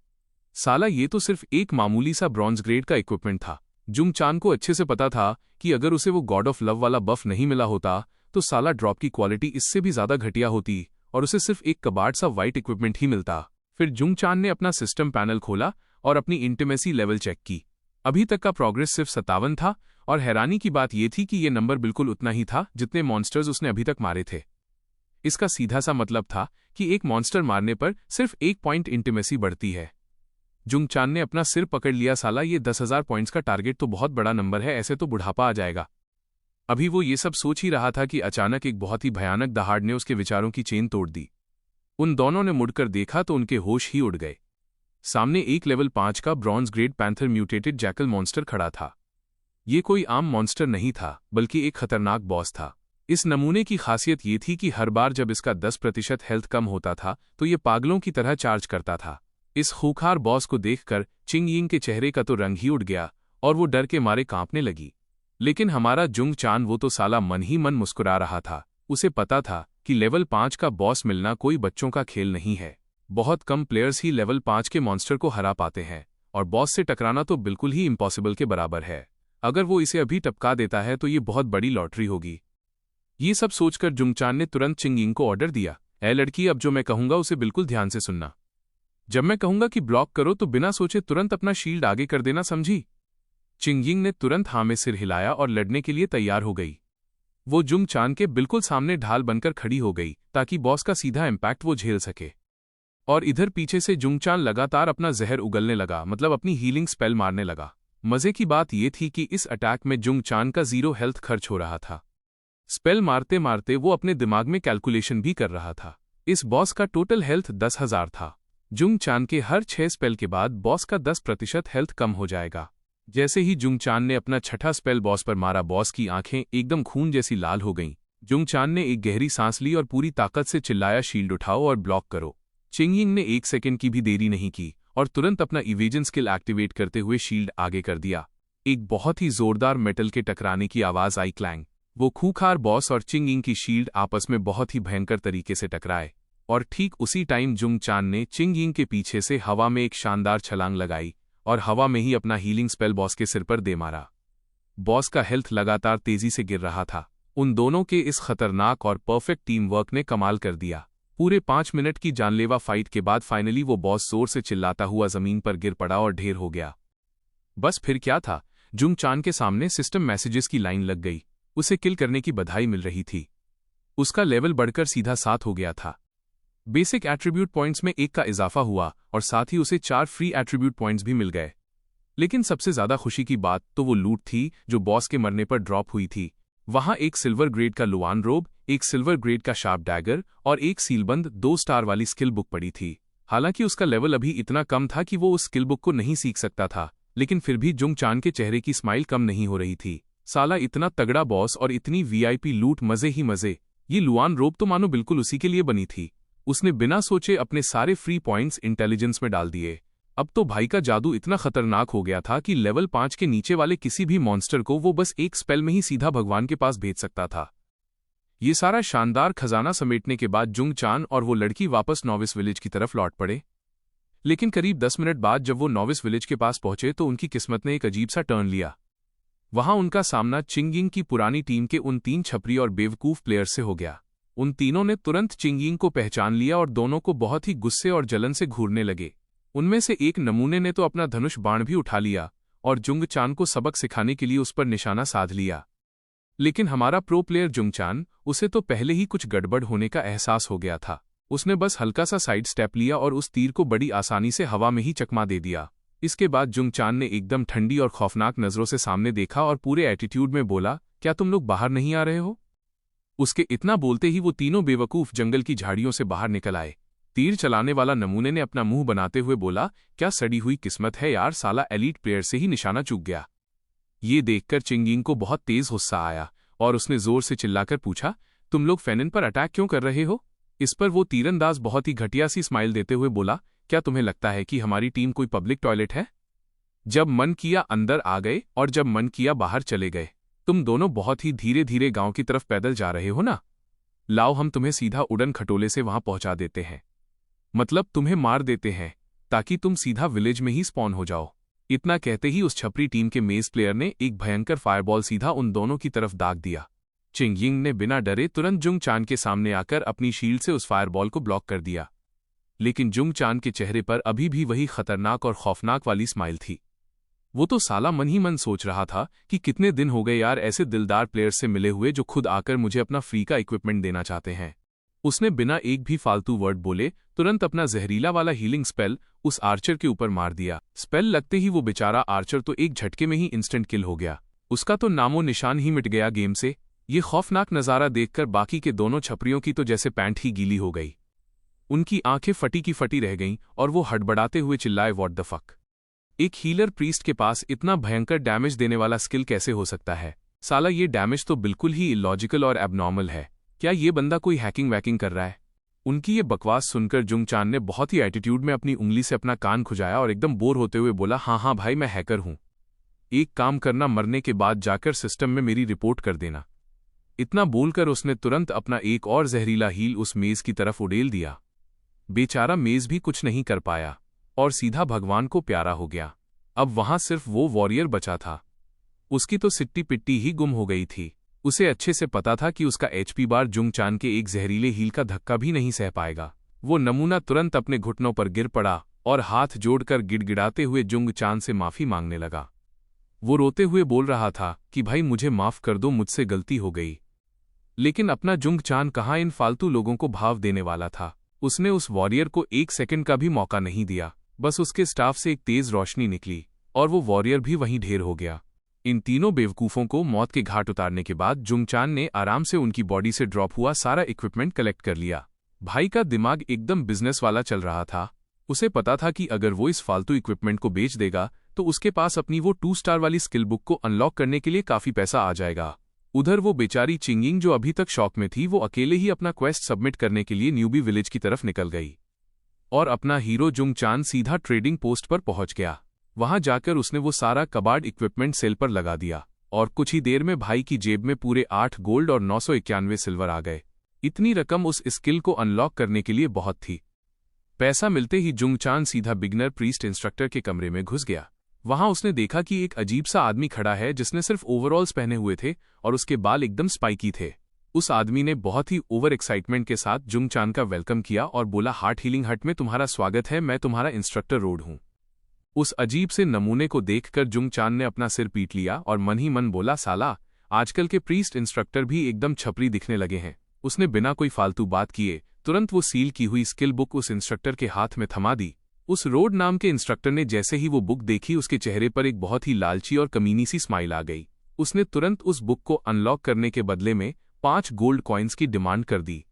साला ये तो सिर्फ एक मामूली सा ब्रॉन्ज ग्रेड का इक्विपमेंट था। जुंग चान को अच्छे से पता था कि अगर उसे वो गॉड ऑफ लव वाला बफ नहीं मिला होता तो साला ड्रॉप की क्वालिटी इससे भी ज्यादा घटिया होती और उसे सिर्फ एक कबाड़ सा वाइट इक्विपमेंट ही मिलता। फिर जुंग चान ने अपना सिस्टम पैनल खोला और अपनी इंटीमेसी लेवल चेक की। अभी तक का प्रोग्रेस सिर्फ 57 था और हैरानी की बात यह थी कि ये नंबर बिल्कुल उतना ही था जितने मॉन्स्टर्स उसने अभी तक मारे थे। इसका सीधा सा मतलब था कि एक मॉन्स्टर मारने पर सिर्फ 1 पॉइंट इंटीमेसी बढ़ती है। जुंग चान ने अपना सिर पकड़ लिया, साला ये 10,000 पॉइंट्स का टारगेट तो बहुत बड़ा नंबर है, ऐसे तो बुढ़ापा आ जाएगा। अभी वो ये सब सोच ही रहा था कि अचानक एक बहुत ही भयानक दहाड़ ने उसके विचारों की चेन तोड़ दी। उन दोनों ने मुड़कर देखा तो उनके होश ही उड़ गए। सामने एक लेवल 5 का bronze grade panther mutated jackal monster खड़ा था। ये कोई आम मॉन्स्टर नहीं था, बल्कि एक खतरनाक बॉस था। इस नमूने की खासियत ये थी कि हर बार जब इसका 10% हेल्थ कम होता था तो ये पागलों की तरह चार्ज करता था। इस खूंखार बॉस को देखकर चिंग यिंग के चेहरे का तो रंग ही उड़ गया और वो डर के मारे कांपने लगी। लेकिन हमारा जुंग चान वो तो साला मन ही मन मुस्कुरा रहा था। उसे पता था कि लेवल 5 का बॉस मिलना कोई बच्चों का खेल नहीं है। बहुत कम प्लेयर्स ही लेवल 5 के मॉन्स्टर को हरा पाते हैं और बॉस से टकराना तो बिल्कुल ही इम्पॉसिबल के बराबर है। अगर वो इसे अभी टपका देता है तो ये बहुत बड़ी लॉटरी होगी। ये सब सोचकर जुंगचान ने तुरंत चिंग यिंग को ऑर्डर दिया, ए लड़की, अब जो मैं कहूंगा उसे बिल्कुल ध्यान से सुनना। जब मैं कहूंगा कि ब्लॉक करो तो बिना सोचे तुरंत अपना शील्ड आगे कर देना, समझी? चिंग यिंग ने तुरंत हाँ में सिर हिलाया और लड़ने के लिए तैयार हो गई। वो जुंगचान के बिल्कुल सामने ढाल बनकर खड़ी हो गई ताकि बॉस का सीधा इम्पैक्ट वो झेल सके। और इधर पीछे से जुंगचान लगातार अपना जहर उगलने लगा, मतलब अपनी हीलिंग स्पेल मारने लगा। मजे की बात यह थी कि इस अटैक में जुंगचान का 0 हेल्थ खर्च हो रहा था। स्पेल मारते मारते वो अपने दिमाग में कैलकुलेशन भी कर रहा था। इस बॉस का टोटल हेल्थ 10,000 था। जुंगचान के हर 6 स्पेल के बाद बॉस का 10% हेल्थ कम हो जाएगा। जैसे ही जुंगचान ने अपना छठा स्पेल बॉस पर मारा, बॉस की आंखें एकदम खून जैसी लाल हो गईं। जुंगचान ने एक गहरी सांस ली और पूरी ताकत से चिल्लाया, शील्ड उठाओ और ब्लॉक करो। चिंग यिंग ने 1 सेकंड की भी देरी नहीं की और तुरंत अपना इवेजन स्किल एक्टिवेट करते हुए शील्ड आगे कर दिया। एक बहुत ही जोरदार मेटल के टकराने की आवाज आई, क्लैंग। वो खूंखार बॉस और चिंग यिंग की शील्ड आपस में बहुत ही भयंकर तरीके से टकराए और ठीक उसी टाइम जुंगचान ने चिंग यिंग के पीछे से हवा में एक शानदार छलांग लगाई और हवा में ही अपना हीलिंग स्पेल बॉस के सिर पर दे मारा। बॉस का हेल्थ लगातार तेजी से गिर रहा था। उन दोनों के इस खतरनाक और परफेक्ट टीम वर्क ने कमाल कर दिया। पूरे 5 मिनट की जानलेवा फाइट के बाद फाइनली वो बॉस जोर से चिल्लाता हुआ जमीन पर गिर पड़ा और ढेर हो गया। बस फिर क्या था, जुंगचान के सामने सिस्टम मैसेजेस की लाइन लग गई। उसे किल करने की बधाई मिल रही थी। उसका लेवल बढ़कर सीधा 7 हो गया था। बेसिक एट्रीब्यूट पॉइंट्स में 1 का इजाफा हुआ और साथ ही उसे 4 फ्री एट्रीब्यूट पॉइंट्स भी मिल गए। लेकिन सबसे ज्यादा खुशी की बात तो वो लूट थी जो बॉस के मरने पर ड्रॉप हुई थी। वहां एक सिल्वर ग्रेड का लुआन रोब, एक सिल्वर ग्रेड का शार्प डैगर और एक सीलबंद 2 स्टार वाली स्किल बुक पड़ी थी। हालांकि उसका लेवल अभी इतना कम था कि वो उस स्किल बुक को नहीं सीख सकता था, लेकिन फिर भी जुंगचान के चेहरे की स्माइल कम नहीं हो रही थी। साला इतना तगड़ा बॉस और इतनी वीआईपी लूट, मजे ही मजे। ये लुआन रोब तो मानो बिल्कुल उसी के लिए बनी थी। उसने बिना सोचे अपने सारे फ्री पॉइंट्स इंटेलिजेंस में डाल दिए। अब तो भाई का जादू इतना खतरनाक हो गया था कि लेवल 5 के नीचे वाले किसी भी मॉन्स्टर को वो बस एक स्पेल में ही सीधा भगवान के पास भेज सकता था। ये सारा शानदार खजाना समेटने के बाद जुंगचान और वो लड़की वापस नॉविस विलेज की तरफ लौट पड़े। लेकिन करीब 10 मिनट बाद जब वो नॉविस विलेज के पास पहुंचे तो उनकी किस्मत ने एक अजीब सा टर्न लिया। वहां उनका सामना चिंग यिंग की पुरानी टीम के उन 3 छपरी और बेवकूफ प्लेयर्स से हो गया। उन तीनों ने तुरंत चिंग यिंग को पहचान लिया और दोनों को बहुत ही गुस्से और जलन से घूरने लगे। उनमें से एक नमूने ने तो अपना धनुष बाण भी उठा लिया और जुंगचान को सबक सिखाने के लिए उस पर निशाना साध लिया। लेकिन हमारा प्रो प्लेयर जुंगचान, उसे तो पहले ही कुछ गड़बड़ होने का एहसास हो गया था। उसने बस हल्का सा साइड स्टेप लिया और उस तीर को बड़ी आसानी से हवा में ही चकमा दे दिया। इसके बाद जुंगचान ने एकदम ठंडी और खौफनाक नजरों से सामने देखा और पूरे एटीट्यूड में बोला, क्या तुम लोग बाहर नहीं आ रहे हो? उसके इतना बोलते ही वो तीनों बेवकूफ जंगल की झाड़ियों से बाहर निकल आए। तीर चलाने वाला नमूने ने अपना मुंह बनाते हुए बोला, क्या सड़ी हुई किस्मत है यार, साला एलीट प्लेयर से ही निशाना चूक गया। ये देखकर चिंग यिंग को बहुत तेज गुस्सा आया और उसने जोर से चिल्लाकर पूछा, तुम लोग फेनिन पर अटैक क्यों कर रहे हो? इस पर वो तीरंदाज बहुत ही घटिया सी स्माइल देते हुए बोला, क्या तुम्हें लगता है कि हमारी टीम कोई पब्लिक टॉयलेट है? जब मन किया अंदर आ गए और जब मन किया बाहर चले गए। तुम दोनों बहुत ही धीरे धीरे गांव की तरफ पैदल जा रहे हो ना? लाओ हम तुम्हें सीधा उड़न खटोले से वहां पहुंचा देते हैं। मतलब तुम्हें मार देते हैं ताकि तुम सीधा विलेज में ही स्पॉन हो जाओ। इतना कहते ही उस छपरी टीम के मेज प्लेयर ने एक भयंकर फायरबॉल सीधा उन दोनों की तरफ दाग दिया। चिंग यिंग ने बिना डरे तुरंत जुंगचान के सामने आकर अपनी शील्ड से उस फायरबॉल को ब्लॉक कर दिया। लेकिन जुंगचान के चेहरे पर अभी भी वही खतरनाक और खौफनाक वाली स्माइल थी। वो तो साला मन ही मन सोच रहा था कि कितने दिन हो गए यार ऐसे दिलदार प्लेयर्स से मिले हुए जो खुद आकर मुझे अपना फ्री का इक्विपमेंट देना चाहते हैं। उसने बिना एक भी फालतू वर्ड बोले तुरंत अपना जहरीला वाला हीलिंग स्पेल उस आर्चर के ऊपर मार दिया। स्पेल लगते ही वो बेचारा आर्चर तो एक झटके में ही इंस्टेंट किल हो गया। उसका तो नामो निशान ही मिट गया गेम से। ये खौफनाक नज़ारा देखकर बाकी के दोनों छपरियों की तो जैसे पैंट ही गीली हो गई। उनकी आंखें फटी की फटी रह गईं और वो हड़बड़ाते हुए चिल्लाए, व्हाट द फक। एक हीलर प्रीस्ट के पास इतना भयंकर डैमेज देने वाला स्किल कैसे हो सकता है? साला ये डैमेज तो बिल्कुल ही इलॉजिकल और एबनॉर्मल है। क्या ये बंदा कोई हैकिंग वैकिंग कर रहा है? उनकी ये बकवास सुनकर जुंग चान ने बहुत ही एटीट्यूड में अपनी उंगली से अपना कान खुजाया और एकदम बोर होते हुए बोला, हाँ हाँ भाई, मैं हैकर हूं। एक काम करना, मरने के बाद जाकर सिस्टम में मेरी रिपोर्ट कर देना। इतना बोलकर उसने तुरंत अपना एक और जहरीला हील उस मेज की तरफ उड़ेल दिया। बेचारा मेज भी कुछ नहीं कर पाया और सीधा भगवान को प्यारा हो गया। अब वहां सिर्फ वो वॉरियर बचा था। उसकी तो सिट्टी पिट्टी ही गुम हो गई थी। उसे अच्छे से पता था कि उसका एचपी बार जुंग चान के एक जहरीले हील का धक्का भी नहीं सह पाएगा। वो नमूना तुरंत अपने घुटनों पर गिर पड़ा और हाथ जोड़कर गिड़गिड़ाते हुए जुंग चान से माफी मांगने लगा। वो रोते हुए बोल रहा था कि भाई मुझे माफ कर दो, मुझसे गलती हो गई। लेकिन अपना जुंग चान कहाँ इन फालतू लोगों को भाव देने वाला था। उसने उस वॉरियर को एक सेकंड का भी मौका नहीं दिया। बस उसके स्टाफ से एक तेज रोशनी निकली और वो वॉरियर भी वहीं ढेर हो गया। इन तीनों बेवकूफों को मौत के घाट उतारने के बाद जुंग चान ने आराम से उनकी बॉडी से ड्रॉप हुआ सारा इक्विपमेंट कलेक्ट कर लिया। भाई का दिमाग एकदम बिजनेस वाला चल रहा था। उसे पता था कि अगर वो इस फालतू इक्विपमेंट को बेच देगा तो उसके पास अपनी वो 2 स्टार वाली स्किल बुक को अनलॉक करने के लिए काफी पैसा आ जाएगा। उधर वो बेचारी चिंगिंग जो अभी तक शॉक में थी, वो अकेले ही अपना क्वेस्ट सबमिट करने के लिए न्यूबी विलेज की तरफ निकल गई और अपना हीरो जुंग चान सीधा ट्रेडिंग पोस्ट पर पहुंच गया। वहां जाकर उसने वो सारा कबाड़ इक्विपमेंट सेल पर लगा दिया और कुछ ही देर में भाई की जेब में पूरे 8 गोल्ड और 991 सिल्वर आ गए। इतनी रकम उस स्किल को अनलॉक करने के लिए बहुत थी। पैसा मिलते ही जुंग चान सीधा बिगनर प्रीस्ट इंस्ट्रक्टर के कमरे में घुस गया। वहां उसने देखा कि एक अजीब सा आदमी खड़ा है जिसने सिर्फ ओवरऑल्स पहने हुए थे और उसके बाल एकदम स्पाइकी थे। उस आदमी ने बहुत ही ओवर एक्साइटमेंट के साथ जुंग चान का वेलकम किया और बोला, हार्ट हीलिंग हट में तुम्हारा स्वागत है, मैं तुम्हारा इंस्ट्रक्टर रोड हूं। उस अजीब से नमूने को देखकर जुंग चान ने अपना सिर पीट लिया और मन ही मन बोला, साला आजकल के प्रीस्ट इंस्ट्रक्टर भी एकदम छपरी दिखने लगे हैं। उसने बिना कोई फालतू बात किए तुरंत वो सील की हुई स्किल बुक उस इंस्ट्रक्टर के हाथ में थमा दी। उस रोड नाम के इंस्ट्रक्टर ने जैसे ही वो बुक देखी, उसके चेहरे पर एक बहुत ही लालची और कमीनी सी स्माइल आ गई। उसने तुरंत उस बुक को अनलॉक करने के बदले में 5 गोल्ड कॉइन्स की डिमांड कर दी।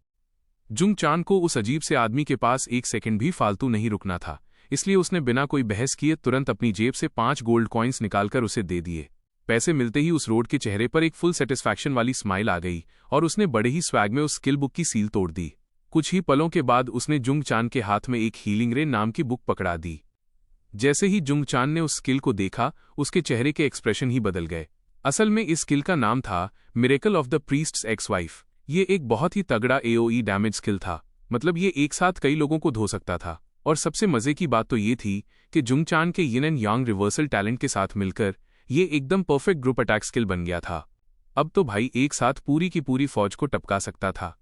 जुंग चान को उस अजीब से आदमी के पास एक सेकंड भी फालतू नहीं रुकना था, इसलिए उसने बिना कोई बहस किए तुरंत अपनी जेब से 5 गोल्ड कॉइन्स निकालकर उसे दे दिए। पैसे मिलते ही उस रोड के चेहरे पर एक फुल सेटिस्फैक्शन वाली स्माइल आ गई और उसने बड़े ही स्वैग में उस स्किल बुक की सील तोड़ दी। कुछ ही पलों के बाद उसने जुंग चान के हाथ में एक हीलिंग रे नाम की बुक पकड़ा दी। जैसे ही जुंग चान ने उस स्किल को देखा, उसके चेहरे के एक्सप्रेशन ही बदल गए। असल में इस स्किल का नाम था miracle of the priests ex wife. ये एक बहुत ही तगड़ा एओई डैमेज स्किल था, मतलब ये एक साथ कई लोगों को धो सकता था। और सबसे मजे की बात तो ये थी कि जुंग चान के yin and yang reversal talent के साथ मिलकर ये एकदम परफेक्ट ग्रुप अटैक स्किल बन गया था। अब तो भाई एक साथ पूरी की पूरी फौज को टपका सकता था।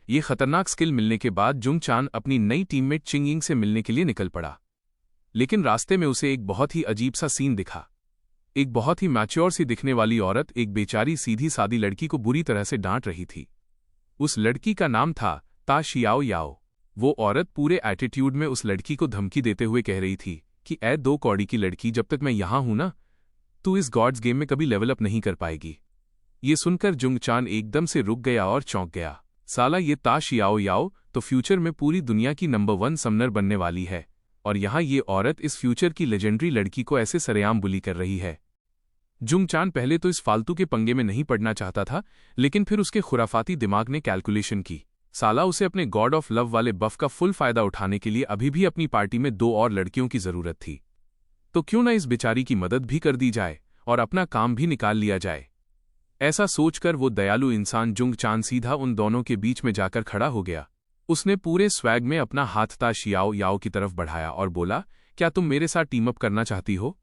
ये खतरनाक स्किल मिलने के बाद जुंग चान अपनी नई टीममेट चिंगिंग से मिलने के लिए निकल पड़ा, लेकिन रास्ते में उसे एक बहुत ही अजीब सा सीन दिखा। एक बहुत ही मैच्योर सी दिखने वाली औरत एक बेचारी सीधी सादी लड़की को बुरी तरह से डांट रही थी। उस लड़की का नाम था ता शियाओ याओ। वो औरत पूरे एटीट्यूड में उस लड़की को धमकी देते हुए कह रही थी कि ऐ 2 कौड़ी की लड़की, जब तक मैं यहां हूं ना, तू इस गॉड्स गेम में कभी लेवल अप नहीं कर पाएगी। ये सुनकर जुंग चान एकदम से रुक गया और चौंक गया। साला ये ता शियाओ याओ तो फ्यूचर में पूरी दुनिया की नंबर 1 समनर बनने वाली है, और यहां ये औरत इस फ्यूचर की लेजेंडरी लड़की को ऐसे सरेआम बुली कर रही है। जुंग चान पहले तो इस फालतू के पंगे में नहीं पड़ना चाहता था, लेकिन फिर उसके खुराफाती दिमाग ने कैलकुलेशन की। साला उसे अपने गॉड ऑफ लव वाले बफ का फुल फायदा उठाने के लिए अभी भी अपनी पार्टी में 2 और लड़कियों की जरूरत थी, तो क्यों ना इस बेचारी की मदद भी कर दी जाए और अपना काम भी निकाल लिया जाए। ऐसा सोचकर वो दयालु इंसान जुंग चान सीधा उन दोनों के बीच में जाकर खड़ा हो गया। उसने पूरे स्वैग में अपना हाथ ता शियाओ याओ की तरफ बढ़ाया और बोला, क्या तुम मेरे साथ टीम अप करना चाहती हो?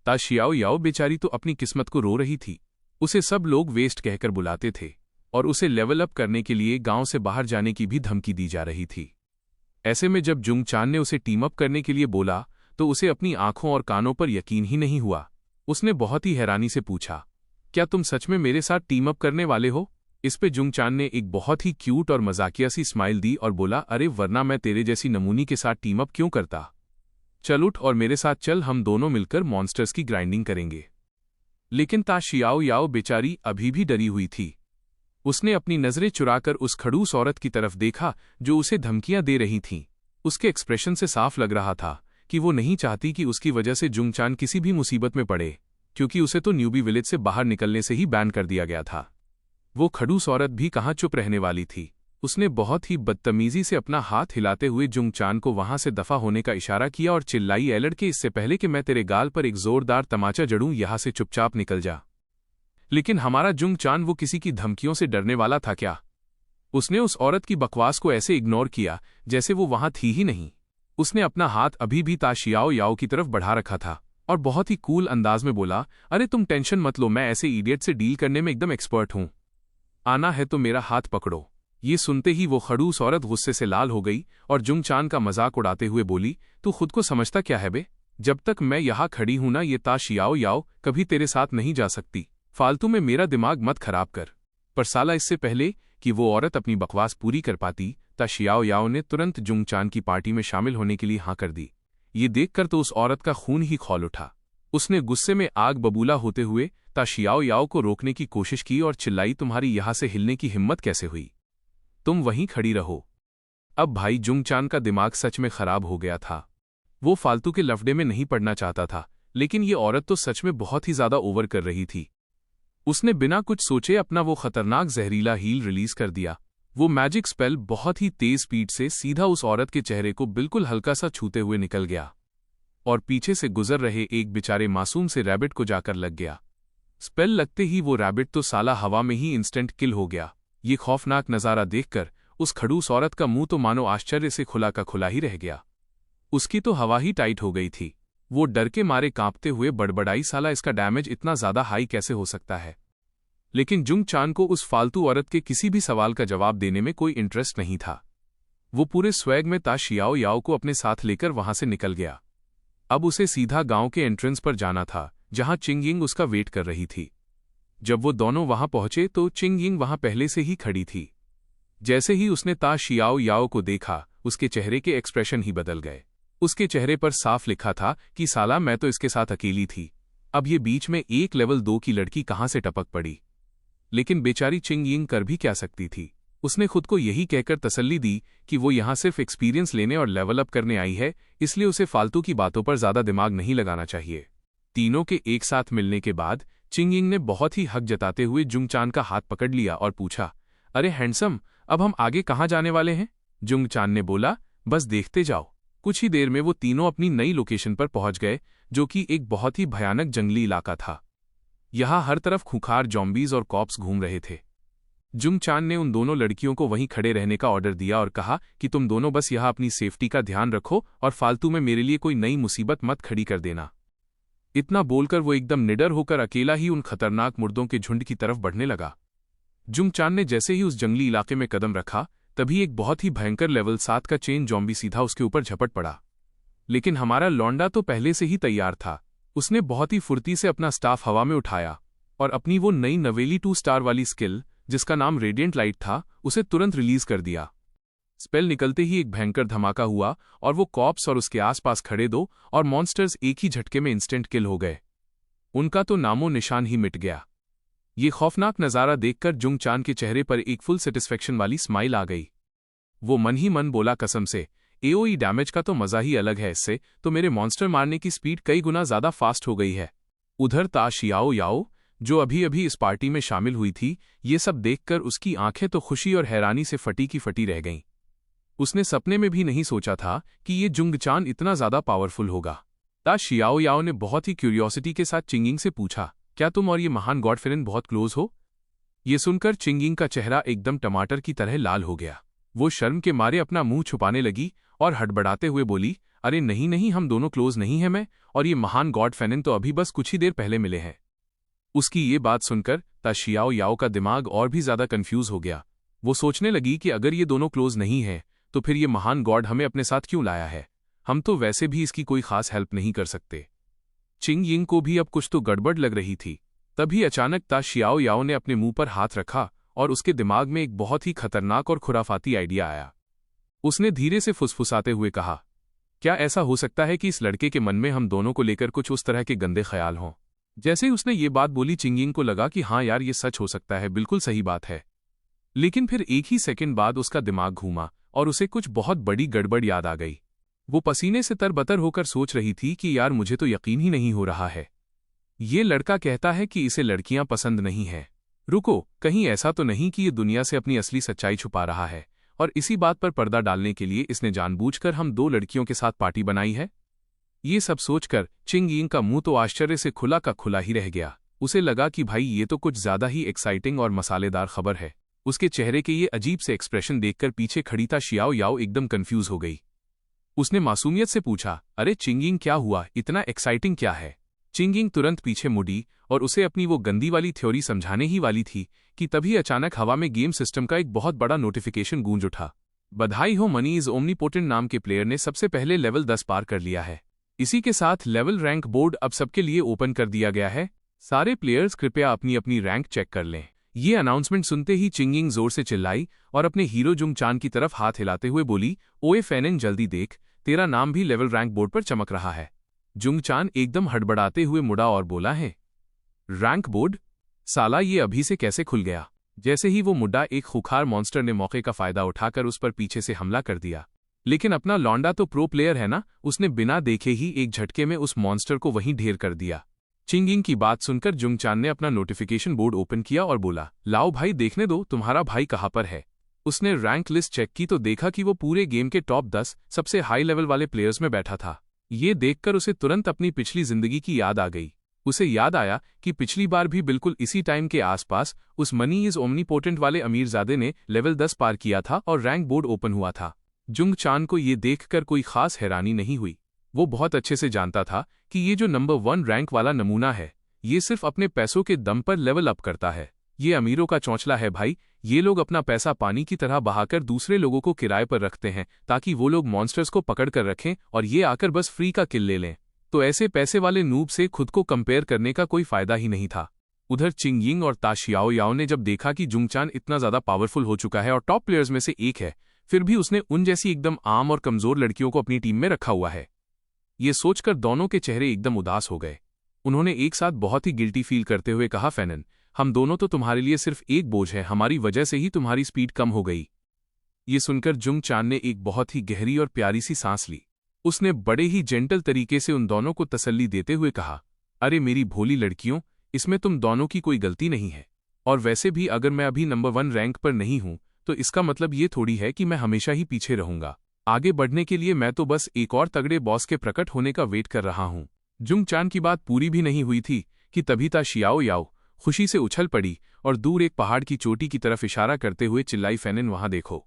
ता शियाओ याओ बेचारी तो अपनी किस्मत को रो रही थी। उसे सब लोग वेस्ट कहकर बुलाते थे और उसे लेवल अप करने के लिए गांव से बाहर जाने की भी धमकी दी जा रही थी। ऐसे में जब जुंग चान ने उसे टीम अप करने के लिए बोला तो उसे अपनी आंखों और कानों पर यकीन ही नहीं हुआ। उसने बहुत ही हैरानी से पूछा, क्या तुम सच में मेरे साथ टीम अप करने वाले हो? इस पे जुंग चान ने एक बहुत ही क्यूट और मजाकिया सी स्माइल दी और बोला, अरे वरना मैं तेरे जैसी नमूनी के साथ टीम अप क्यों करता? चल उठ और मेरे साथ चल, हम दोनों मिलकर मॉन्स्टर्स की ग्राइंडिंग करेंगे। लेकिन ता शियाओ याओ बेचारी अभी भी डरी हुई थी। उसने अपनी नजरें चुराकर उस खड़ूस औरत की तरफ देखा जो उसे धमकियां दे रही थीं। उसके एक्सप्रेशन से साफ लग रहा था कि वो नहीं चाहती कि उसकी वजह से जुंगचान किसी भी मुसीबत में पड़े, क्योंकि उसे तो न्यूबी विलेज से बाहर निकलने से ही बैन कर दिया गया था। वो खड़ूस औरत भी कहाँ चुप रहने वाली थी। उसने बहुत ही बदतमीजी से अपना हाथ हिलाते हुए जुंगचान को वहां से दफा होने का इशारा किया और चिल्लाई, "ए लड़के, इससे पहले कि मैं तेरे गाल पर एक जोरदार तमाचा जड़ूं, यहां से चुपचाप निकल जा।" लेकिन हमारा जुंगचान वो किसी की धमकियों से डरने वाला था क्या? उसने उस औरत की बकवास को ऐसे इग्नोर किया जैसे वो वहां थी ही नहीं। उसने अपना हाथ अभी भी ता शियाओ याओ की तरफ बढ़ा रखा था और बहुत ही कूल अंदाज में बोला, "अरे तुम टेंशन मत लो, मैं ऐसे इडियट से डील करने में एकदम एक्सपर्ट हूं। आना है तो मेरा हाथ पकड़ो।" ये सुनते ही वो खड़ूस औरत गुस्से से लाल हो गई और जुंगचान का मजाक उड़ाते हुए बोली, "तू खुद को समझता क्या है बे? जब तक मैं यहाँ खड़ी हूं ना, ये ता शियाओ याओ कभी तेरे साथ नहीं जा सकती। फालतू में मेरा दिमाग मत खराब कर।" पर साला इससे पहले कि वो औरत अपनी बकवास पूरी कर पाती, ता शियाओ याओ ने तुरंत जुंगचान की पार्टी में शामिल होने के लिए हाँ कर दी। ये देखकर तो उस औरत का खून ही खौल उठा। उसने गुस्से में आग बबूला होते हुए ता शियाओ याओ को रोकने की कोशिश की और चिल्लाई, "तुम्हारी यहां से हिलने की हिम्मत कैसे हुई? तुम वहीं खड़ी रहो।" अब भाई जुंगचान का दिमाग सच में खराब हो गया था। वो फालतू के लफड़े में नहीं पड़ना चाहता था, लेकिन ये औरत तो सच में बहुत ही ज्यादा ओवर कर रही थी। उसने बिना कुछ सोचे अपना वो खतरनाक जहरीला हील रिलीज कर दिया। वो मैजिक स्पेल बहुत ही तेज स्पीड से सीधा उस औरत के चेहरे को बिल्कुल हल्का सा छूते हुए निकल गया और पीछे से गुजर रहे एक बेचारे मासूम से रैबिट को जाकर लग गया। स्पेल लगते ही वो रैबिट तो साला हवा में ही इंस्टेंट किल हो गया। ये खौफनाक नजारा देखकर उस खड़ूस औरत का मुंह तो मानो आश्चर्य से खुला का खुला ही रह गया। उसकी तो हवा ही टाइट हो गई थी। वो डर के मारे कांपते हुए बड़बड़ाई, "साला इसका डैमेज इतना ज्यादा हाई कैसे हो सकता है?" लेकिन जुंगचान को उस फालतू औरत के किसी भी सवाल का जवाब देने में कोई इंटरेस्ट नहीं था। वो पूरे स्वैग में ता शियाओ याओ को अपने साथ लेकर वहां से निकल गया। अब उसे सीधा गांव के एंट्रेंस पर जाना था, जहां चिंगयिंग उसका वेट कर रही थी। जब वो दोनों वहां पहुंचे तो चिंगयिंग वहां पहले से ही खड़ी थी। जैसे ही उसने ता शियाओ याओ को देखा, उसके चेहरे के एक्सप्रेशन ही बदल गए। उसके चेहरे पर साफ लिखा था कि साला मैं तो इसके साथ अकेली थी, अब ये बीच में एक लेवल 2 की लड़की कहां से टपक पड़ी। लेकिन बेचारी चिंगयिंग कर भी क्या सकती थी। उसने खुद को यही कहकर तसल्ली दी कि वो यहां सिर्फ एक्सपीरियंस लेने और लेवल अप करने आई है, इसलिए उसे फालतू की बातों पर ज्यादा दिमाग नहीं लगाना चाहिए। तीनों के एक साथ मिलने के बाद चिंगयिंग ने बहुत ही हक जताते हुए जुंगचान का हाथ पकड़ लिया और पूछा, "अरे हैंडसम, अब हम आगे कहाँ जाने वाले हैं?" जुंगचान ने बोला, "बस देखते जाओ।" कुछ ही देर में वो तीनों अपनी नई लोकेशन पर पहुंच गए, जो कि एक बहुत ही भयानक जंगली इलाका था। यहाँ हर तरफ खूंखार जॉम्बीज और कॉप्स घूम रहे थे। जुंगचान ने उन दोनों लड़कियों को वहीं खड़े रहने का ऑर्डर दिया और कहा कि तुम दोनों बस यहाँ अपनी सेफ्टी का ध्यान रखो और फालतू में मेरे लिए कोई नई मुसीबत मत खड़ी कर देना। इतना बोलकर वो एकदम निडर होकर अकेला ही उन खतरनाक मुर्दों के झुंड की तरफ बढ़ने लगा। जुंगचान ने जैसे ही उस जंगली इलाके में कदम रखा, तभी एक बहुत ही भयंकर लेवल 7 का चेन जॉम्बी सीधा उसके ऊपर झपट पड़ा। लेकिन हमारा लौंडा तो पहले से ही तैयार था। उसने बहुत ही फुर्ती से अपना स्टाफ हवा में उठाया और अपनी वो नई नवेली 2 स्टार वाली स्किल, जिसका नाम रेडिएंट लाइट था, उसे तुरंत रिलीज कर दिया। स्पेल निकलते ही एक भयंकर धमाका हुआ और वो कॉप्स और उसके आसपास खड़े 2 और मॉन्स्टर्स एक ही झटके में इंस्टेंट किल हो गए। उनका तो नामो निशान ही मिट गया। ये खौफनाक नज़ारा देखकर जुंगचान के चेहरे पर एक फुल सेटिस्फेक्शन वाली स्माइल आ गई। वो मन ही मन बोला, "कसम से एओई डैमेज का तो मजा ही अलग है, इससे तो मेरे मॉन्स्टर मारने की स्पीड कई गुना ज्यादा फास्ट हो गई है।" उधर ता शियाओ याओ, जो अभी अभी इस पार्टी में शामिल हुई थी, ये सब देखकर उसकी आंखें तो खुशी और हैरानी से फटी की फटी रह गईं। उसने सपने में भी नहीं सोचा था कि ये जुंगचान इतना ज्यादा पावरफुल होगा। ता शियाओ याओ ने बहुत ही क्यूरियोसिटी के साथ चिंगयिंग से पूछा, "क्या तुम और ये महान गॉड फेरेन बहुत क्लोज हो?" ये सुनकर चिंगयिंग का चेहरा एकदम टमाटर की तरह लाल हो गया। वो शर्म के मारे अपना मुंह छुपाने लगी और हड़बड़ाते हुए बोली, "अरे नहीं नहीं, हम दोनों क्लोज नहीं हैं। मैं और ये महान गॉड फेरेन तो अभी बस कुछ ही देर पहले मिले हैं।" उसकी ये बात सुनकर ता शियाओ याओ का दिमाग और भी ज्यादा कंफ्यूज हो गया। वो सोचने लगी कि अगर ये दोनों क्लोज नहीं हैं, तो फिर ये महान गॉड हमें अपने साथ क्यों लाया है? हम तो वैसे भी इसकी कोई खास हेल्प नहीं कर सकते। चिंगयिंग को भी अब कुछ तो गड़बड़ लग रही थी। तभी अचानक ता शियाओ याओ ने अपने मुंह पर हाथ रखा और उसके दिमाग में एक बहुत ही खतरनाक और खुराफाती आइडिया आया। उसने धीरे से फुसफुसाते हुए कहा, "क्या ऐसा हो सकता है कि इस लड़के के मन में हम दोनों को लेकर कुछ उस तरह के गंदे ख्याल हों, जैसे ही उसने ये बात बोली चिंगिंग को लगा कि हाँ यार ये सच हो सकता है, बिल्कुल सही बात है। लेकिन फिर एक ही सेकंड बाद उसका दिमाग घूमा और उसे कुछ बहुत बड़ी गड़बड़ याद आ गई। वो पसीने से तरबतर होकर सोच रही थी कि यार मुझे तो यकीन ही नहीं हो रहा है। ये लड़का कहता है कि इसे लड़कियां पसंद नहीं हैं। रुको, कहीं ऐसा तो नहीं कि ये दुनिया से अपनी असली सच्चाई छुपा रहा है और इसी बात पर पर्दा डालने के लिए इसने जानबूझकर हम दो लड़कियों के साथ पार्टी बनाई है। ये सब सोचकर चिंग यिंग का मुंह तो आश्चर्य से खुला का खुला ही रह गया। उसे लगा कि भाई ये तो कुछ ज्यादा ही एक्साइटिंग और मसालेदार खबर है। उसके चेहरे के ये अजीब से एक्सप्रेशन देखकर पीछे खड़ी था शियाओ याओ एकदम कंफ्यूज हो गई। उसने मासूमियत से पूछा, अरे चिंगिंग क्या हुआ, इतना एक्साइटिंग क्या है? चिंगिंग तुरंत पीछे मुड़ी और उसे अपनी वो गंदी वाली थ्योरी समझाने ही वाली थी कि तभी अचानक हवा में गेम सिस्टम का एक बहुत बड़ा नोटिफिकेशन गूंज उठा। बधाई हो, मनी इज ओमनीपोटेंट नाम के प्लेयर ने सबसे पहले लेवल 10 पार कर लिया है। इसी के साथ लेवल रैंक बोर्ड अब सबके लिए ओपन कर दिया गया है। सारे प्लेयर्स कृपया अपनी अपनी रैंक चेक कर लें। ये अनाउंसमेंट सुनते ही चिंगिंग जोर से चिल्लाई और अपने हीरो जुंग चान की तरफ हाथ हिलाते हुए बोली, ओए फेनिन जल्दी देख, तेरा नाम भी लेवल रैंक बोर्ड पर चमक रहा है। जुंग चान एकदम हड़बड़ाते हुए मुड़ा और बोला, है रैंक बोर्ड? साला ये अभी से कैसे खुल गया? जैसे ही वो मुड्डा एक खुखार मॉन्स्टर ने मौके का फायदा उठाकर उस पर पीछे से हमला कर दिया। लेकिन अपना लौंडा तो प्रो प्लेयर है ना, उसने बिना देखे ही एक झटके में उस मॉन्स्टर को वहीं ढेर कर दिया। चिंगिंग की बात सुनकर जुंग चान ने अपना नोटिफिकेशन बोर्ड ओपन किया और बोला, लाओ भाई देखने दो तुम्हारा भाई कहाँ पर है। उसने रैंक लिस्ट चेक की तो देखा कि वो पूरे गेम के टॉप 10 सबसे हाई लेवल वाले प्लेयर्स में बैठा था। ये देखकर उसे तुरंत अपनी पिछली जिंदगी की याद आ गई। उसे याद आया कि पिछली बार भी बिल्कुल इसी टाइम के आसपास उस मनी इज ओमनीपोटेंट वाले अमीरजादे ने लेवल 10 पार किया था और रैंक बोर्ड ओपन हुआ था। जुंग चान को ये देखकर कोई खास हैरानी नहीं हुई। वो बहुत अच्छे से जानता था कि ये जो नंबर 1 रैंक वाला नमूना है, ये सिर्फ अपने पैसों के दम पर लेवल अप करता है। ये अमीरों का चौंचला है भाई। ये लोग अपना पैसा पानी की तरह बहाकर दूसरे लोगों को किराए पर रखते हैं ताकि वो लोग मॉन्स्टर्स को पकड़ कर रखें और ये आकर बस फ्री का किल ले लें। तो ऐसे पैसे वाले नूब से खुद को कंपेयर करने का कोई फायदा ही नहीं था। उधर चिंगिंग और ताशियाओ याओ ने जब देखा कि जुंग चान इतना ज्यादा पावरफुल हो चुका है और टॉप प्लेयर्स में से एक है, फिर भी उसने उन जैसी एकदम आम और कमजोर लड़कियों को अपनी टीम में रखा हुआ है, ये सोचकर दोनों के चेहरे एकदम उदास हो गए। उन्होंने एक साथ बहुत ही गिल्टी फील करते हुए कहा, फेनिन हम दोनों तो तुम्हारे लिए सिर्फ एक बोझ है, हमारी वजह से ही तुम्हारी स्पीड कम हो गई। ये सुनकर जुंग चान ने एक बहुत ही गहरी और प्यारी सी सांस ली। उसने बड़े ही जेंटल तरीके से उन दोनों को तसल्ली देते हुए कहा, अरे मेरी भोली लड़कियों, इसमें तुम दोनों की कोई गलती नहीं है। और वैसे भी अगर मैं अभी नंबर 1 रैंक पर नहीं हूं तो इसका मतलब ये थोड़ी है कि मैं हमेशा ही पीछे रहूंगा। आगे बढ़ने के लिए मैं तो बस एक और तगड़े बॉस के प्रकट होने का वेट कर रहा हूं। जुंग चान की बात पूरी भी नहीं हुई थी कि तभी ताशियाओ याओ खुशी से उछल पड़ी और दूर एक पहाड़ की चोटी की तरफ इशारा करते हुए चिल्लाई, फेनिन वहां देखो।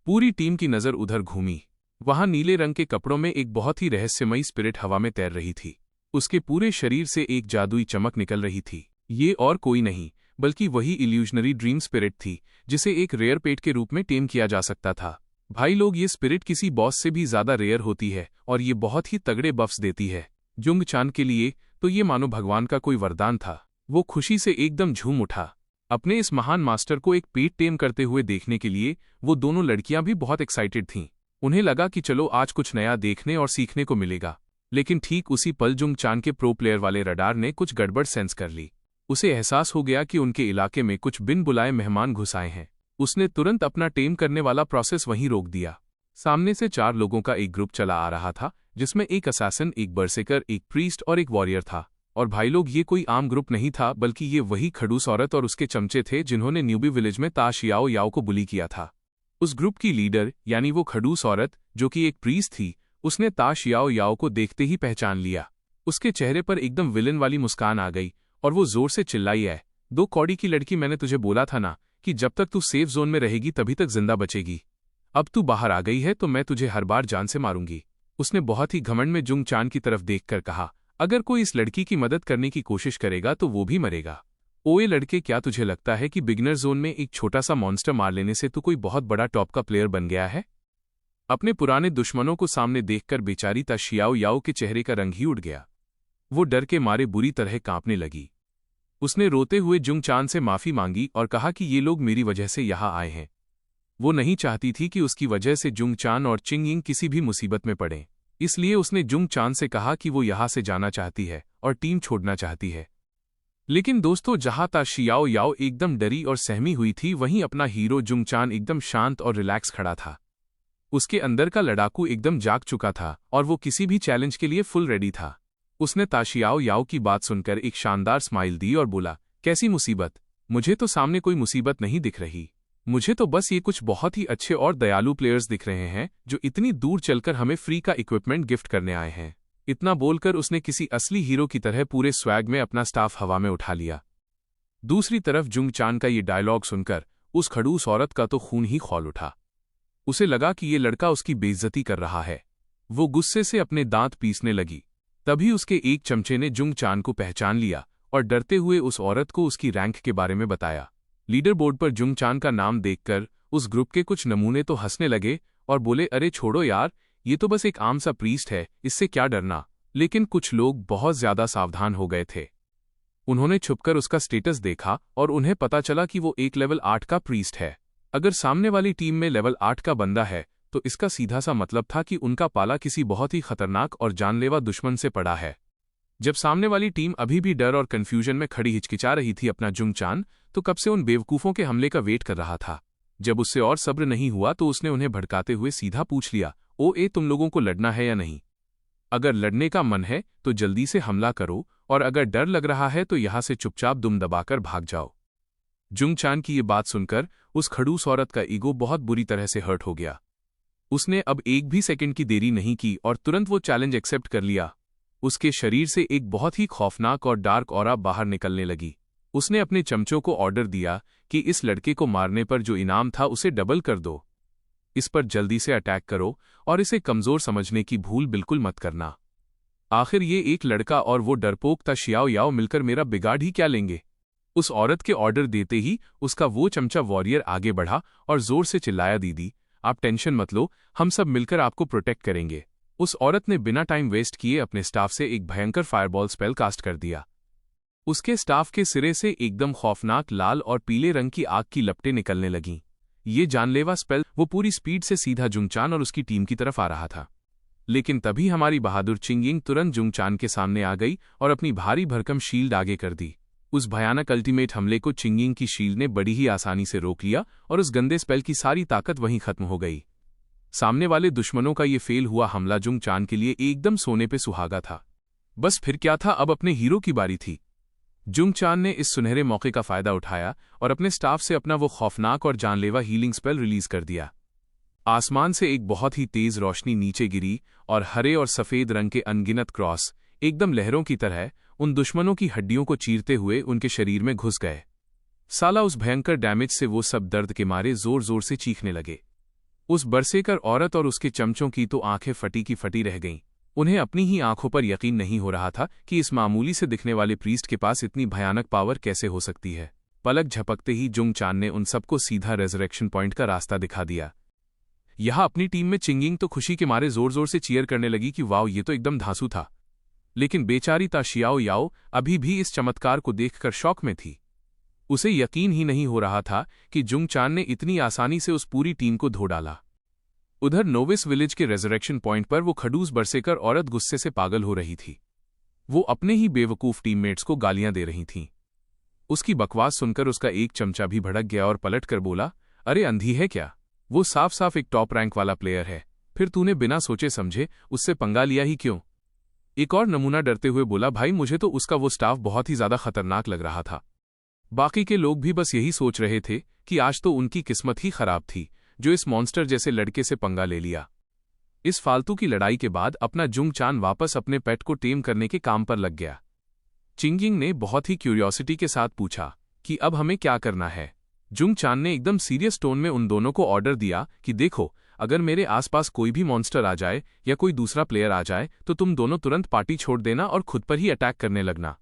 पूरी टीम की नजर उधर घूमी। वहां नीले रंग के कपड़ों में एक बहुत ही रहस्यमयी स्पिरिट हवा में तैर रही थी। उसके पूरे शरीर से एक जादुई चमक निकल रही थी। ये और कोई नहीं बल्कि वही इल्यूजनरी ड्रीम स्पिरिट थी जिसे एक रेयर पेट के रूप में टेम किया जा सकता था। भाई लोग, ये स्पिरिट किसी बॉस से भी ज्यादा रेयर होती है और ये बहुत ही तगड़े बफ्स देती है। जुंग चान के लिए तो ये मानो भगवान का कोई वरदान था। वो खुशी से एकदम झूम उठा। अपने इस महान मास्टर को एक पेट टेम करते हुए देखने के लिए वो दोनों लड़कियां भी बहुत एक्साइटेड थीं। उन्हें लगा कि चलो आज कुछ नया देखने और सीखने को मिलेगा। लेकिन ठीक उसी पल जुंग चान के प्रो प्लेयर वाले रडार ने कुछ गड़बड़ सेंस कर ली। उसे एहसास हो गया कि उनके इलाके में कुछ बिन बुलाए मेहमान घुस आए हैं। उसने तुरंत अपना टेम करने वाला प्रोसेस वहीं रोक दिया। सामने से 4 लोगों का एक ग्रुप चला आ रहा था जिसमें एक असैसिन, एक बरसेकर, एक प्रीस्ट और एक वॉरियर था। और भाई लोग, ये कोई आम ग्रुप नहीं था बल्कि ये वही खड़ूस औरत और उसके चमचे थे जिन्होंने न्यूबी विलेज में ताशियाओ याओ को बुली किया था। उस ग्रुप की लीडर यानी वो खड़ूस औरत जो कि एक प्रीस्ट थी, उसने ताशियाओ याओ को देखते ही पहचान लिया। उसके चेहरे पर एकदम विलन वाली मुस्कान आ गई और वो जोर से चिल्लाई, है 2 कौड़ी की लड़की, मैंने तुझे बोला था ना कि जब तक तू सेफ जोन में रहेगी तभी तक जिंदा बचेगी। अब तू बाहर आ गई है तो मैं तुझे हर बार जान से मारूंगी। उसने बहुत ही घमंड में जुंग चान की तरफ देखकर कहा, अगर कोई इस लड़की की मदद करने की कोशिश करेगा तो वो भी मरेगा। ओए लड़के, क्या तुझे लगता है कि बिगिनर जोन में एक छोटा सा मॉन्स्टर मार लेने से तू कोई बहुत बड़ा टॉप का प्लेयर बन गया है? अपने पुराने दुश्मनों को सामने देखकर बेचारी ताशियाओ याओ के चेहरे का रंग ही उड़ गया। वो डर के मारे बुरी तरह कांपने लगी। उसने रोते हुए जुंग चान से माफी मांगी और कहा कि ये लोग मेरी वजह से यहां आए हैं। वो नहीं चाहती थी कि उसकी वजह से जुंग चान और चिंगिंग किसी भी मुसीबत में पड़ें। इसलिए उसने जुंग चान से कहा कि वो यहां से जाना चाहती है और टीम छोड़ना चाहती है। लेकिन दोस्तों, जहां ता शियाओ याओ एकदम डरी और सहमी हुई थी, वहीं अपना हीरो जुंग चान एकदम शांत और रिलैक्स खड़ा था। उसके अंदर का लड़ाकू एकदम जाग चुका था और वो किसी भी चैलेंज के लिए फुल रेडी था। उसने ताशियाओ याओ की बात सुनकर एक शानदार स्माइल दी और बोला, कैसी मुसीबत? मुझे तो सामने कोई मुसीबत नहीं दिख रही। मुझे तो बस ये कुछ बहुत ही अच्छे और दयालु प्लेयर्स दिख रहे हैं जो इतनी दूर चलकर हमें फ्री का इक्विपमेंट गिफ्ट करने आए हैं। इतना बोलकर उसने किसी असली हीरो की तरह पूरे स्वैग में अपना स्टाफ हवा में उठा लिया। दूसरी तरफ जुंग चान का ये डायलॉग सुनकर उस खड़ूस औरत का तो खून ही खौल उठा। उसे लगा कि ये लड़का उसकी बेइज्जती कर रहा है। वो गुस्से से अपने दांत पीसने लगी। तभी उसके एक चमचे ने जुंग चान को पहचान लिया और डरते हुए उस औरत को उसकी रैंक के बारे में बताया। लीडर बोर्ड पर जुंग चान का नाम देखकर उस ग्रुप के कुछ नमूने तो हंसने लगे और बोले, अरे छोड़ो यार, ये तो बस एक आम सा प्रीस्ट है, इससे क्या डरना। लेकिन कुछ लोग बहुत ज्यादा सावधान हो गए थे। उन्होंने छुपकर उसका स्टेटस देखा और उन्हें पता चला कि वो एक लेवल 8 का प्रीस्ट है। अगर सामने वाली टीम में लेवल 8 का बंदा है तो इसका सीधा सा मतलब था कि उनका पाला किसी बहुत ही खतरनाक और जानलेवा दुश्मन से पड़ा है। जब सामने वाली टीम अभी भी डर और कन्फ्यूजन में खड़ी हिचकिचा रही थी, अपना जुंग चान तो कब से उन बेवकूफों के हमले का वेट कर रहा था। जब उससे और सब्र नहीं हुआ तो उसने उन्हें भड़काते हुए सीधा पूछ लिया, तुम लोगों को लड़ना है या नहीं? अगर लड़ने का मन है तो जल्दी से हमला करो, और अगर डर लग रहा है तो यहां से चुपचाप दुम दबाकर भाग जाओ। जुंग चान की ये बात सुनकर उस खड़ूस औरत का ईगो बहुत बुरी तरह से हर्ट हो गया। उसने अब एक भी सेकंड की देरी नहीं की और तुरंत वो चैलेंज एक्सेप्ट कर लिया। उसके शरीर से एक बहुत ही खौफनाक और डार्क ऑरा बाहर निकलने लगी। उसने अपने चमचों को ऑर्डर दिया कि इस लड़के को मारने पर जो इनाम था उसे डबल कर दो। इस पर जल्दी से अटैक करो और इसे कमजोर समझने की भूल बिल्कुल मत करना। आखिर ये एक लड़का और वो डरपोक ता शियाओ याओ मिलकर मेरा बिगाड़ ही क्या लेंगे। उस औरत के ऑर्डर देते ही उसका वो चमचा वॉरियर आगे बढ़ा और जोर से चिल्लाया, दीदी आप टेंशन मत लो, हम सब मिलकर आपको प्रोटेक्ट करेंगे। उस औरत ने बिना टाइम वेस्ट किए अपने स्टाफ से एक भयंकर फायरबॉल स्पेल कास्ट कर दिया। उसके स्टाफ के सिरे से एकदम खौफनाक लाल और पीले रंग की आग की लपटें निकलने लगीं। ये जानलेवा स्पेल वो पूरी स्पीड से सीधा जुंग चान और उसकी टीम की तरफ आ रहा था। लेकिन तभी हमारी बहादुर चिंगिंग तुरंत जुंग चान के सामने आ गई और अपनी भारी भरकम शील्ड आगे कर दी। उस भयानक अल्टीमेट हमले को चिंगिंग की शील्ड ने बड़ी ही आसानी से रोक लिया और उस गंदे स्पेल की सारी ताकत वहीं खत्म हो गई। सामने वाले दुश्मनों का ये फेल हुआ हमला जुंग चान के लिए एकदम सोने पे सुहागा था। बस फिर क्या था, अब अपने हीरो की बारी थी। जुंग चान ने इस सुनहरे मौके का फायदा उठाया और अपने स्टाफ से अपना वो खौफनाक और जानलेवा हीलिंग स्पेल रिलीज कर दिया। आसमान से एक बहुत ही तेज रोशनी नीचे गिरी और हरे और सफेद रंग के अनगिनत क्रॉस एकदम लहरों की तरह उन दुश्मनों की हड्डियों को चीरते हुए उनके शरीर में घुस गए। साला उस भयंकर डैमेज से वो सब दर्द के मारे जोर जोर से चीखने लगे। उस बरसेकर औरत और उसके चमचों की तो आंखें फटी की फटी रह गईं। उन्हें अपनी ही आंखों पर यकीन नहीं हो रहा था कि इस मामूली से दिखने वाले प्रीस्ट के पास इतनी भयानक पावर कैसे हो सकती है। पलक झपकते ही जुंग चान ने उन सबको सीधा रेजरेक्शन पॉइंट का रास्ता दिखा दिया। यहां अपनी टीम में चिंगिंग तो खुशी के मारे जोर जोर से चीयर करने लगी कि वाओ, ये तो एकदम धांसू था। लेकिन बेचारी ता शियाओ याओ अभी भी इस चमत्कार को देखकर शॉक में थी। उसे यकीन ही नहीं हो रहा था कि जुंग चान ने इतनी आसानी से उस पूरी टीम को धो डाला। उधर नोविस विलेज के रेजरेक्शन पॉइंट पर वो खडूस बरसेकर औरत गुस्से से पागल हो रही थी। वो अपने ही बेवकूफ टीममेट्स को गालियां दे रही थीं। उसकी बकवास सुनकर उसका एक चमचा भी भड़क गया और पलट कर बोला, अरे अंधी है क्या? वो साफ साफ एक टॉप रैंक वाला प्लेयर है, फिर तूने बिना सोचे समझे उससे पंगा लिया ही क्यों? एक और नमूना डरते हुए बोला, भाई मुझे तो उसका वो स्टाफ बहुत ही ज्यादा खतरनाक लग रहा था। बाकी के लोग भी बस यही सोच रहे थे कि आज तो उनकी किस्मत ही खराब थी जो इस मॉन्स्टर जैसे लड़के से पंगा ले लिया। इस फालतू की लड़ाई के बाद अपना जुंग चान वापस अपने पेट को टेम करने के काम पर लग गया। चिंगिंग ने बहुत ही क्यूरियोसिटी के साथ पूछा कि अब हमें क्या करना है। जुंग चान ने एकदम सीरियस टोन में उन दोनों को ऑर्डर दिया कि देखो, अगर मेरे आसपास कोई भी मॉन्स्टर आ जाए या कोई दूसरा प्लेयर आ जाए तो तुम दोनों तुरंत पार्टी छोड़ देना और खुद पर ही अटैक करने लगना।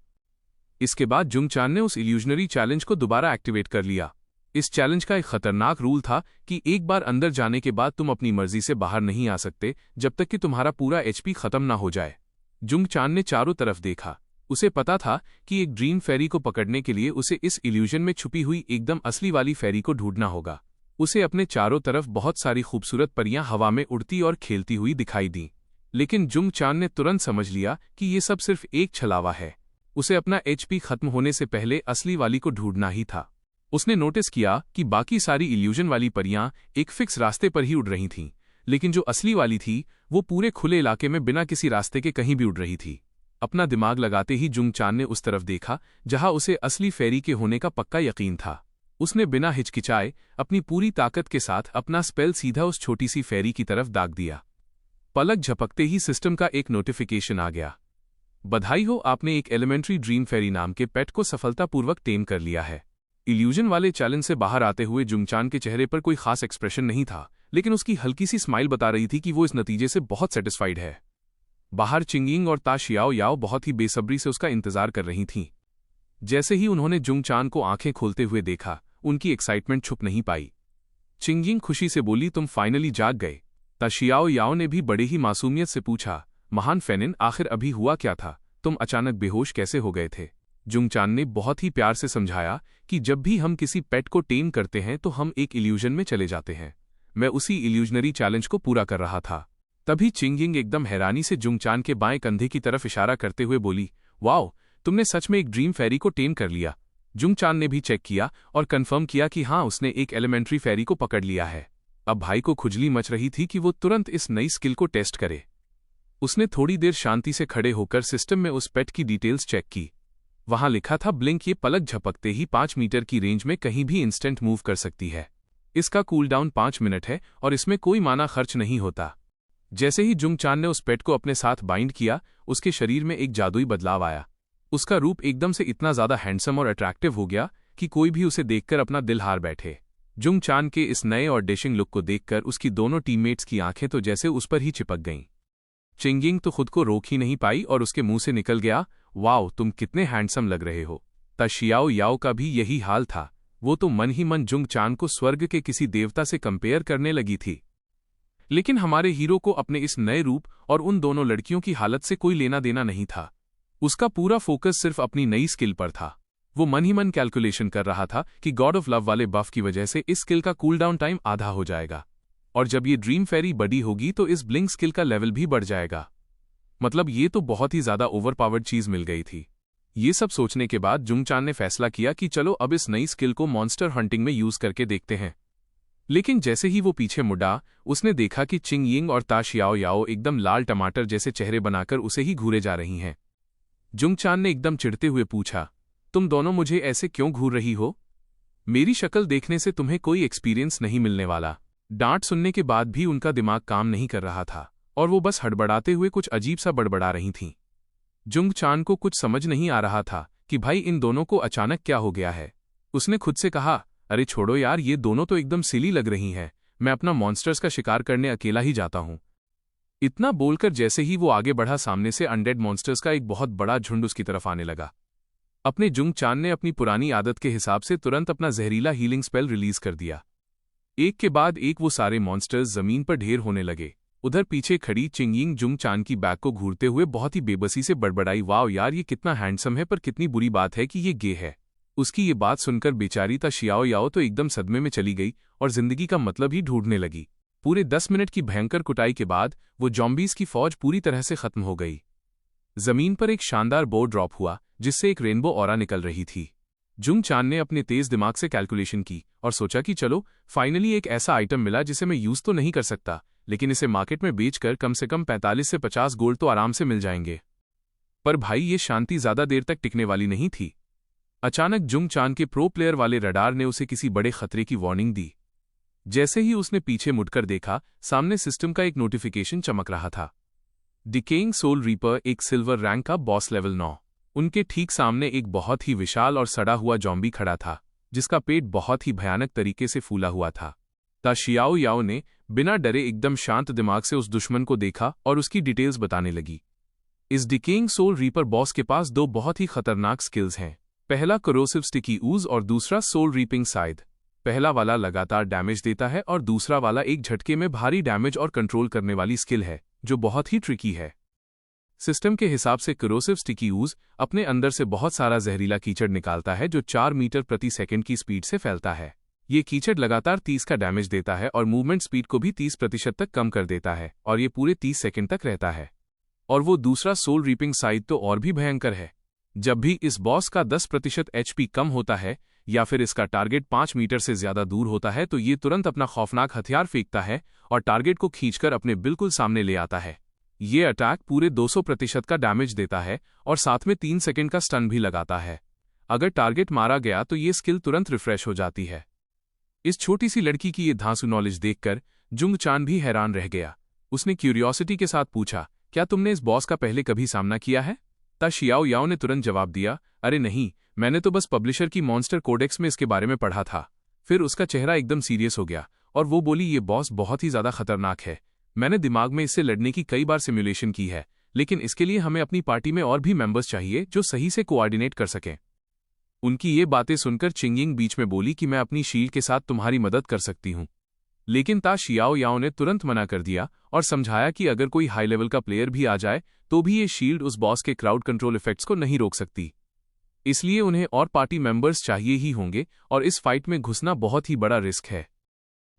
इसके बाद जुंग चान ने उस इल्यूजनरी चैलेंज को दोबारा एक्टिवेट कर लिया। इस चैलेंज का एक खतरनाक रूल था कि एक बार अंदर जाने के बाद तुम अपनी मर्जी से बाहर नहीं आ सकते जब तक कि तुम्हारा पूरा एचपी खत्म ना हो जाए। जुंग चान ने चारों तरफ देखा। उसे पता था कि एक ड्रीम फेरी को पकड़ने के लिए उसे इस इल्यूजन में छुपी हुई एकदम असली वाली फेरी को ढूंढना होगा। उसे अपने चारों तरफ बहुत सारी खूबसूरत परियां हवा में उड़ती और खेलती हुई दिखाई दी। लेकिन जुंग चान ने तुरंत समझ लिया कि ये सब सिर्फ एक छलावा है। उसे अपना HP खत्म होने से पहले असली वाली को ढूंढना ही था। उसने नोटिस किया कि बाकी सारी इल्यूजन वाली परियां एक फिक्स रास्ते पर ही उड़ रही थीं, लेकिन जो असली वाली थी वो पूरे खुले इलाके में बिना किसी रास्ते के कहीं भी उड़ रही थी। अपना दिमाग लगाते ही जुंग चान ने उस तरफ देखा जहां उसे असली फेरी के होने का पक्का यकीन था। उसने बिना हिचकिचाए अपनी पूरी ताकत के साथ अपना स्पेल सीधा उस छोटी सी फेरी की तरफ दाग दिया। पलक झपकते ही सिस्टम का एक नोटिफिकेशन आ गया। बधाई हो, आपने एक एलिमेंट्री ड्रीम फेरी नाम के पेट को सफलतापूर्वक टेम कर लिया है। इल्यूजन वाले चैलेंज से बाहर आते हुए जुंगचान के चेहरे पर कोई खास एक्सप्रेशन नहीं था, लेकिन उसकी हल्की सी स्माइल बता रही थी कि वो इस नतीजे से बहुत सेटिस्फाइड है। बाहर चिंगिंग और ता शियाओ याओ बहुत ही बेसब्री से उसका इंतजार कर रही थीं। जैसे ही उन्होंने जुंगचान को आंखें खोलते हुए देखा, उनकी एक्साइटमेंट छुप नहीं पाई। चिंगिंग खुशी से बोली, तुम फाइनली जाग गए। ता शियाओ याओ ने भी बड़े ही मासूमियत से पूछा, महान फेनिन, आखिर अभी हुआ क्या था? तुम अचानक बेहोश कैसे हो गए थे? जुंगचान ने बहुत ही प्यार से समझाया कि जब भी हम किसी पेट को टेम करते हैं तो हम एक इल्यूजन में चले जाते हैं। मैं उसी इल्यूजनरी चैलेंज को पूरा कर रहा था। तभी चिंगिंग एकदम हैरानी से जुंगचान के बाएं कंधे की तरफ इशारा करते हुए बोली, वाओ, तुमने सच में एक ड्रीम फेरी को टेम कर लिया। जुंगचान ने भी चेक किया और कंफर्म किया कि हाँ, उसने एक एलिमेंट्री फेरी को पकड़ लिया है। अब भाई को खुजली मच रही थी कि वो तुरंत इस नई स्किल को टेस्ट करे। उसने थोड़ी देर शांति से खड़े होकर सिस्टम में उस पेट की डिटेल्स चेक की। वहां लिखा था, ब्लिंक, ये पलक झपकते ही 5 मीटर की रेंज में कहीं भी इंस्टेंट मूव कर सकती है। इसका कूलडाउन 5 मिनट है और इसमें कोई माना खर्च नहीं होता। जैसे ही जुंगचान ने उस पेट को अपने साथ बाइंड किया, उसके शरीर में एक जादुई बदलाव आया। उसका रूप एकदम से इतना ज्यादा हैंडसम और अट्रैक्टिव हो गया कि कोई भी उसे देखकर अपना दिल हार बैठे। जुंगचान के इस नए और डैशिंग लुक को देखकर उसकी दोनों टीममेट्स की आंखें तो जैसे उस पर ही चिपक गईं। चिंगिंग तो खुद को रोक ही नहीं पाई और उसके मुंह से निकल गया, वाओ, तुम कितने हैंडसम लग रहे हो। ता शियाओ याओ का भी यही हाल था। वो तो मन ही मन जुंगचान को स्वर्ग के किसी देवता से कंपेयर करने लगी थी। लेकिन हमारे हीरो को अपने इस नए रूप और उन दोनों लड़कियों की हालत से कोई लेना देना नहीं था। उसका पूरा फोकस सिर्फ अपनी नई स्किल पर था। वो मन ही मन कैलकुलेशन कर रहा था कि गॉड ऑफ लव वाले बफ की वजह से इस स्किल का कूलडाउन टाइम आधा हो जाएगा, और जब ये ड्रीम फेरी बड़ी होगी तो इस ब्लिंक स्किल का लेवल भी बढ़ जाएगा। मतलब ये तो बहुत ही ज्यादा ओवरपावर्ड चीज मिल गई थी। ये सब सोचने के बाद जुंगचान ने फैसला किया कि चलो अब इस नई स्किल को मॉन्स्टर हंटिंग में यूज करके देखते हैं। लेकिन जैसे ही वो पीछे मुड़ा, उसने देखा कि चिंगिंग और ता शियाओ याओ एकदम लाल टमाटर जैसे चेहरे बनाकर उसे ही घूरे जा रही हैं। जुंगचान ने एकदम चिढ़ते हुए पूछा, तुम दोनों मुझे ऐसे क्यों घूर रही हो? मेरी शक्ल देखने से तुम्हें कोई एक्सपीरियंस नहीं मिलने वाला। डांट सुनने के बाद भी उनका दिमाग काम नहीं कर रहा था और वो बस हड़बड़ाते हुए कुछ अजीब सा बड़बड़ा रही थीं। जुंगचान को कुछ समझ नहीं आ रहा था कि भाई इन दोनों को अचानक क्या हो गया है। उसने खुद से कहा, अरे छोड़ो यार, ये दोनों तो एकदम सिली लग रही हैं। मैं अपना मॉन्स्टर्स का शिकार करने अकेला ही जाता हूं। इतना बोलकर जैसे ही वो आगे बढ़ा, सामने से अनडेड मॉन्स्टर्स का एक बहुत बड़ा झुंड उसकी तरफ आने लगा। अपने जुंगचान ने अपनी पुरानी आदत के हिसाब से तुरंत अपना जहरीला हीलिंग स्पेल रिलीज कर दिया। एक के बाद एक वो सारे मॉन्स्टर्स जमीन पर ढेर होने लगे। उधर पीछे खड़ी चिंगिंग जुंगचान की बैग को घूरते हुए बहुत ही बेबसी से बड़बड़ाई, वाओ यार, ये कितना हैंडसम है, पर कितनी बुरी बात है कि ये गे है। उसकी ये बात सुनकर बेचारी ता शियाओ याओ तो एकदम सदमे में चली गई और जिंदगी का मतलब ही ढूंढने लगी। पूरे 10 मिनट की भयंकर कुटाई के बाद वो जॉम्बीज की फौज पूरी तरह से खत्म हो गई। जमीन पर एक शानदार बो ड्रॉप हुआ जिससे एक रेनबो ऑरा निकल रही थी। जुंगचान ने अपने तेज दिमाग से कैलकुलेशन की और सोचा कि चलो, फाइनली एक ऐसा आइटम मिला जिसे मैं यूज तो नहीं कर सकता, लेकिन इसे मार्केट में बेचकर कम से कम 45 से 50 गोल्ड तो आराम से मिल जाएंगे। पर भाई ये शांति ज्यादा देर तक टिकने वाली नहीं थी। अचानक जुंगचान के प्रो प्लेयर वाले रडार ने उसे किसी बड़े खतरे की वार्निंग दी। जैसे ही उसने पीछे मुड़कर देखा, सामने सिस्टम का एक नोटिफिकेशन चमक रहा था। डिकेइंग सोल रीपर, एक सिल्वर रैंक का बॉस लेवल 9। उनके ठीक सामने एक बहुत ही विशाल और सड़ा हुआ जॉम्बी खड़ा था, जिसका पेट बहुत ही भयानक तरीके से फूला हुआ था। ता शियाओ याओ ने बिना डरे एकदम शांत दिमाग से उस दुश्मन को देखा और उसकी डिटेल्स बताने लगी। इस डिकेइंग सोल रीपर बॉस के पास 2 बहुत ही खतरनाक स्किल्स हैं। पहला कोरोसिव स्टिकी ऊज और दूसरा सोल रीपिंग साइड। पहला वाला लगातार डैमेज देता है और दूसरा वाला एक झटके में भारी डैमेज और कंट्रोल करने वाली स्किल है, जो बहुत ही ट्रिकी है। सिस्टम के हिसाब से कोरोसिव स्टिकी ऊज अपने अंदर से बहुत सारा जहरीला कीचड़ निकालता है जो 4 मीटर प्रति सेकंड की स्पीड से फैलता है। ये कीचड़ लगातार 30 का डैमेज देता है और मूवमेंट स्पीड को भी 30% तक कम कर देता है, और ये पूरे 30 सेकंड तक रहता है। और वो दूसरा सोल रीपिंग साइड तो और भी भयंकर है। जब भी इस बॉस का 10% HP कम होता है या फिर इसका टारगेट 5 मीटर से ज्यादा दूर होता है तो ये तुरंत अपना खौफनाक हथियार फेंकता है और टारगेट को खींचकर अपने बिल्कुल सामने ले आता है। ये अटैक पूरे 200% का डैमेज देता है और साथ में 3 सेकंड का स्टन भी लगाता है। अगर टारगेट मारा गया तो ये स्किल तुरंत रिफ्रेश हो जाती है। इस छोटी सी लड़की की ये धांसू नॉलेज देखकर जुंग चान भी हैरान रह गया। उसने क्यूरियोसिटी के साथ पूछा, क्या तुमने इस बॉस का पहले कभी सामना किया है? ता शियाओ याओ ने तुरंत जवाब दिया, अरे नहीं, मैंने तो बस पब्लिशर की मॉन्स्टर कोडेक्स में इसके बारे में पढ़ा था। फिर उसका चेहरा एकदम सीरियस हो गया और वो बोली, ये बॉस बहुत ही ज्यादा खतरनाक है। मैंने दिमाग में इससे लड़ने की कई बार सिमुलेशन की है, लेकिन इसके लिए हमें अपनी पार्टी में और भी मेंबर्स चाहिए जो सही से कोऑर्डिनेट कर सकें। उनकी ये बातें सुनकर चिंगिंग बीच में बोली कि मैं अपनी शील्ड के साथ तुम्हारी मदद कर सकती हूँ। लेकिन ता शियाओ याओ ने तुरंत मना कर दिया और समझाया कि अगर कोई हाई लेवल का प्लेयर भी आ जाए तो भी ये शील्ड उस बॉस के क्राउड कंट्रोल इफेक्ट्स को नहीं रोक सकती। इसलिए उन्हें और पार्टी मेंबर्स चाहिए ही होंगे और इस फाइट में घुसना बहुत ही बड़ा रिस्क है।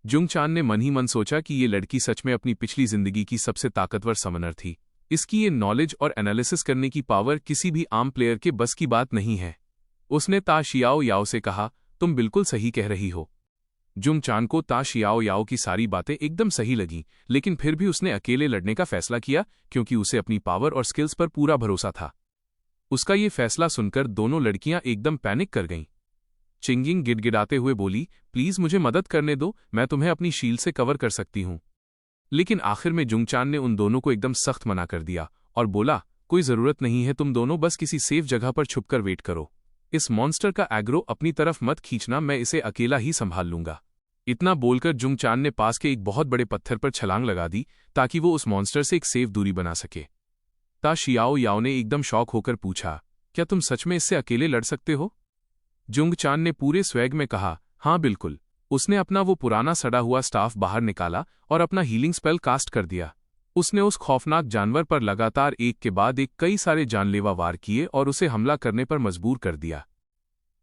जुंग चान ने मन ही मन सोचा कि ये लड़की सच में अपनी पिछली जिंदगी की सबसे ताकतवर समनर थी। इसकी ये नॉलेज और एनालिसिस करने की पावर किसी भी आम प्लेयर के बस की बात नहीं है। उसने ता शियाओ याओ से कहा, तुम बिल्कुल सही कह रही हो। जुंग चान को ता शियाओ याओ की सारी बातें एकदम सही लगीं, लेकिन फिर भी उसने अकेले लड़ने का फैसला किया क्योंकि उसे अपनी पावर और स्किल्स पर पूरा भरोसा था। उसका ये फैसला सुनकर दोनों लड़कियां एकदम पैनिक कर गईं। चिंगिंग गिड़गिड़ाते हुए बोली, प्लीज मुझे मदद करने दो, मैं तुम्हें अपनी शील्ड से कवर कर सकती हूं। लेकिन आखिर में जुंग चान ने उन दोनों को एकदम सख्त मना कर दिया और बोला, कोई जरूरत नहीं है, तुम दोनों बस किसी सेफ जगह पर छुपकर वेट करो। इस मॉन्स्टर का एग्रो अपनी तरफ मत खींचना, मैं इसे अकेला ही संभाल लूंगा। इतना बोलकर जुंग चान ने पास के एक बहुत बड़े पत्थर पर छलांग लगा दी ताकि वो उस मॉन्स्टर से एक सेफ दूरी बना सके। ता शियाओ याओ ने एकदम शॉक होकर पूछा, क्या तुम सच में इससे अकेले लड़ सकते हो? जुंग चान ने पूरे स्वैग में कहा, हाँ बिल्कुल। उसने अपना वो पुराना सड़ा हुआ स्टाफ बाहर निकाला और अपना हीलिंग स्पेल कास्ट कर दिया। उसने उस खौफनाक जानवर पर लगातार एक के बाद एक कई सारे जानलेवा वार किए और उसे हमला करने पर मजबूर कर दिया।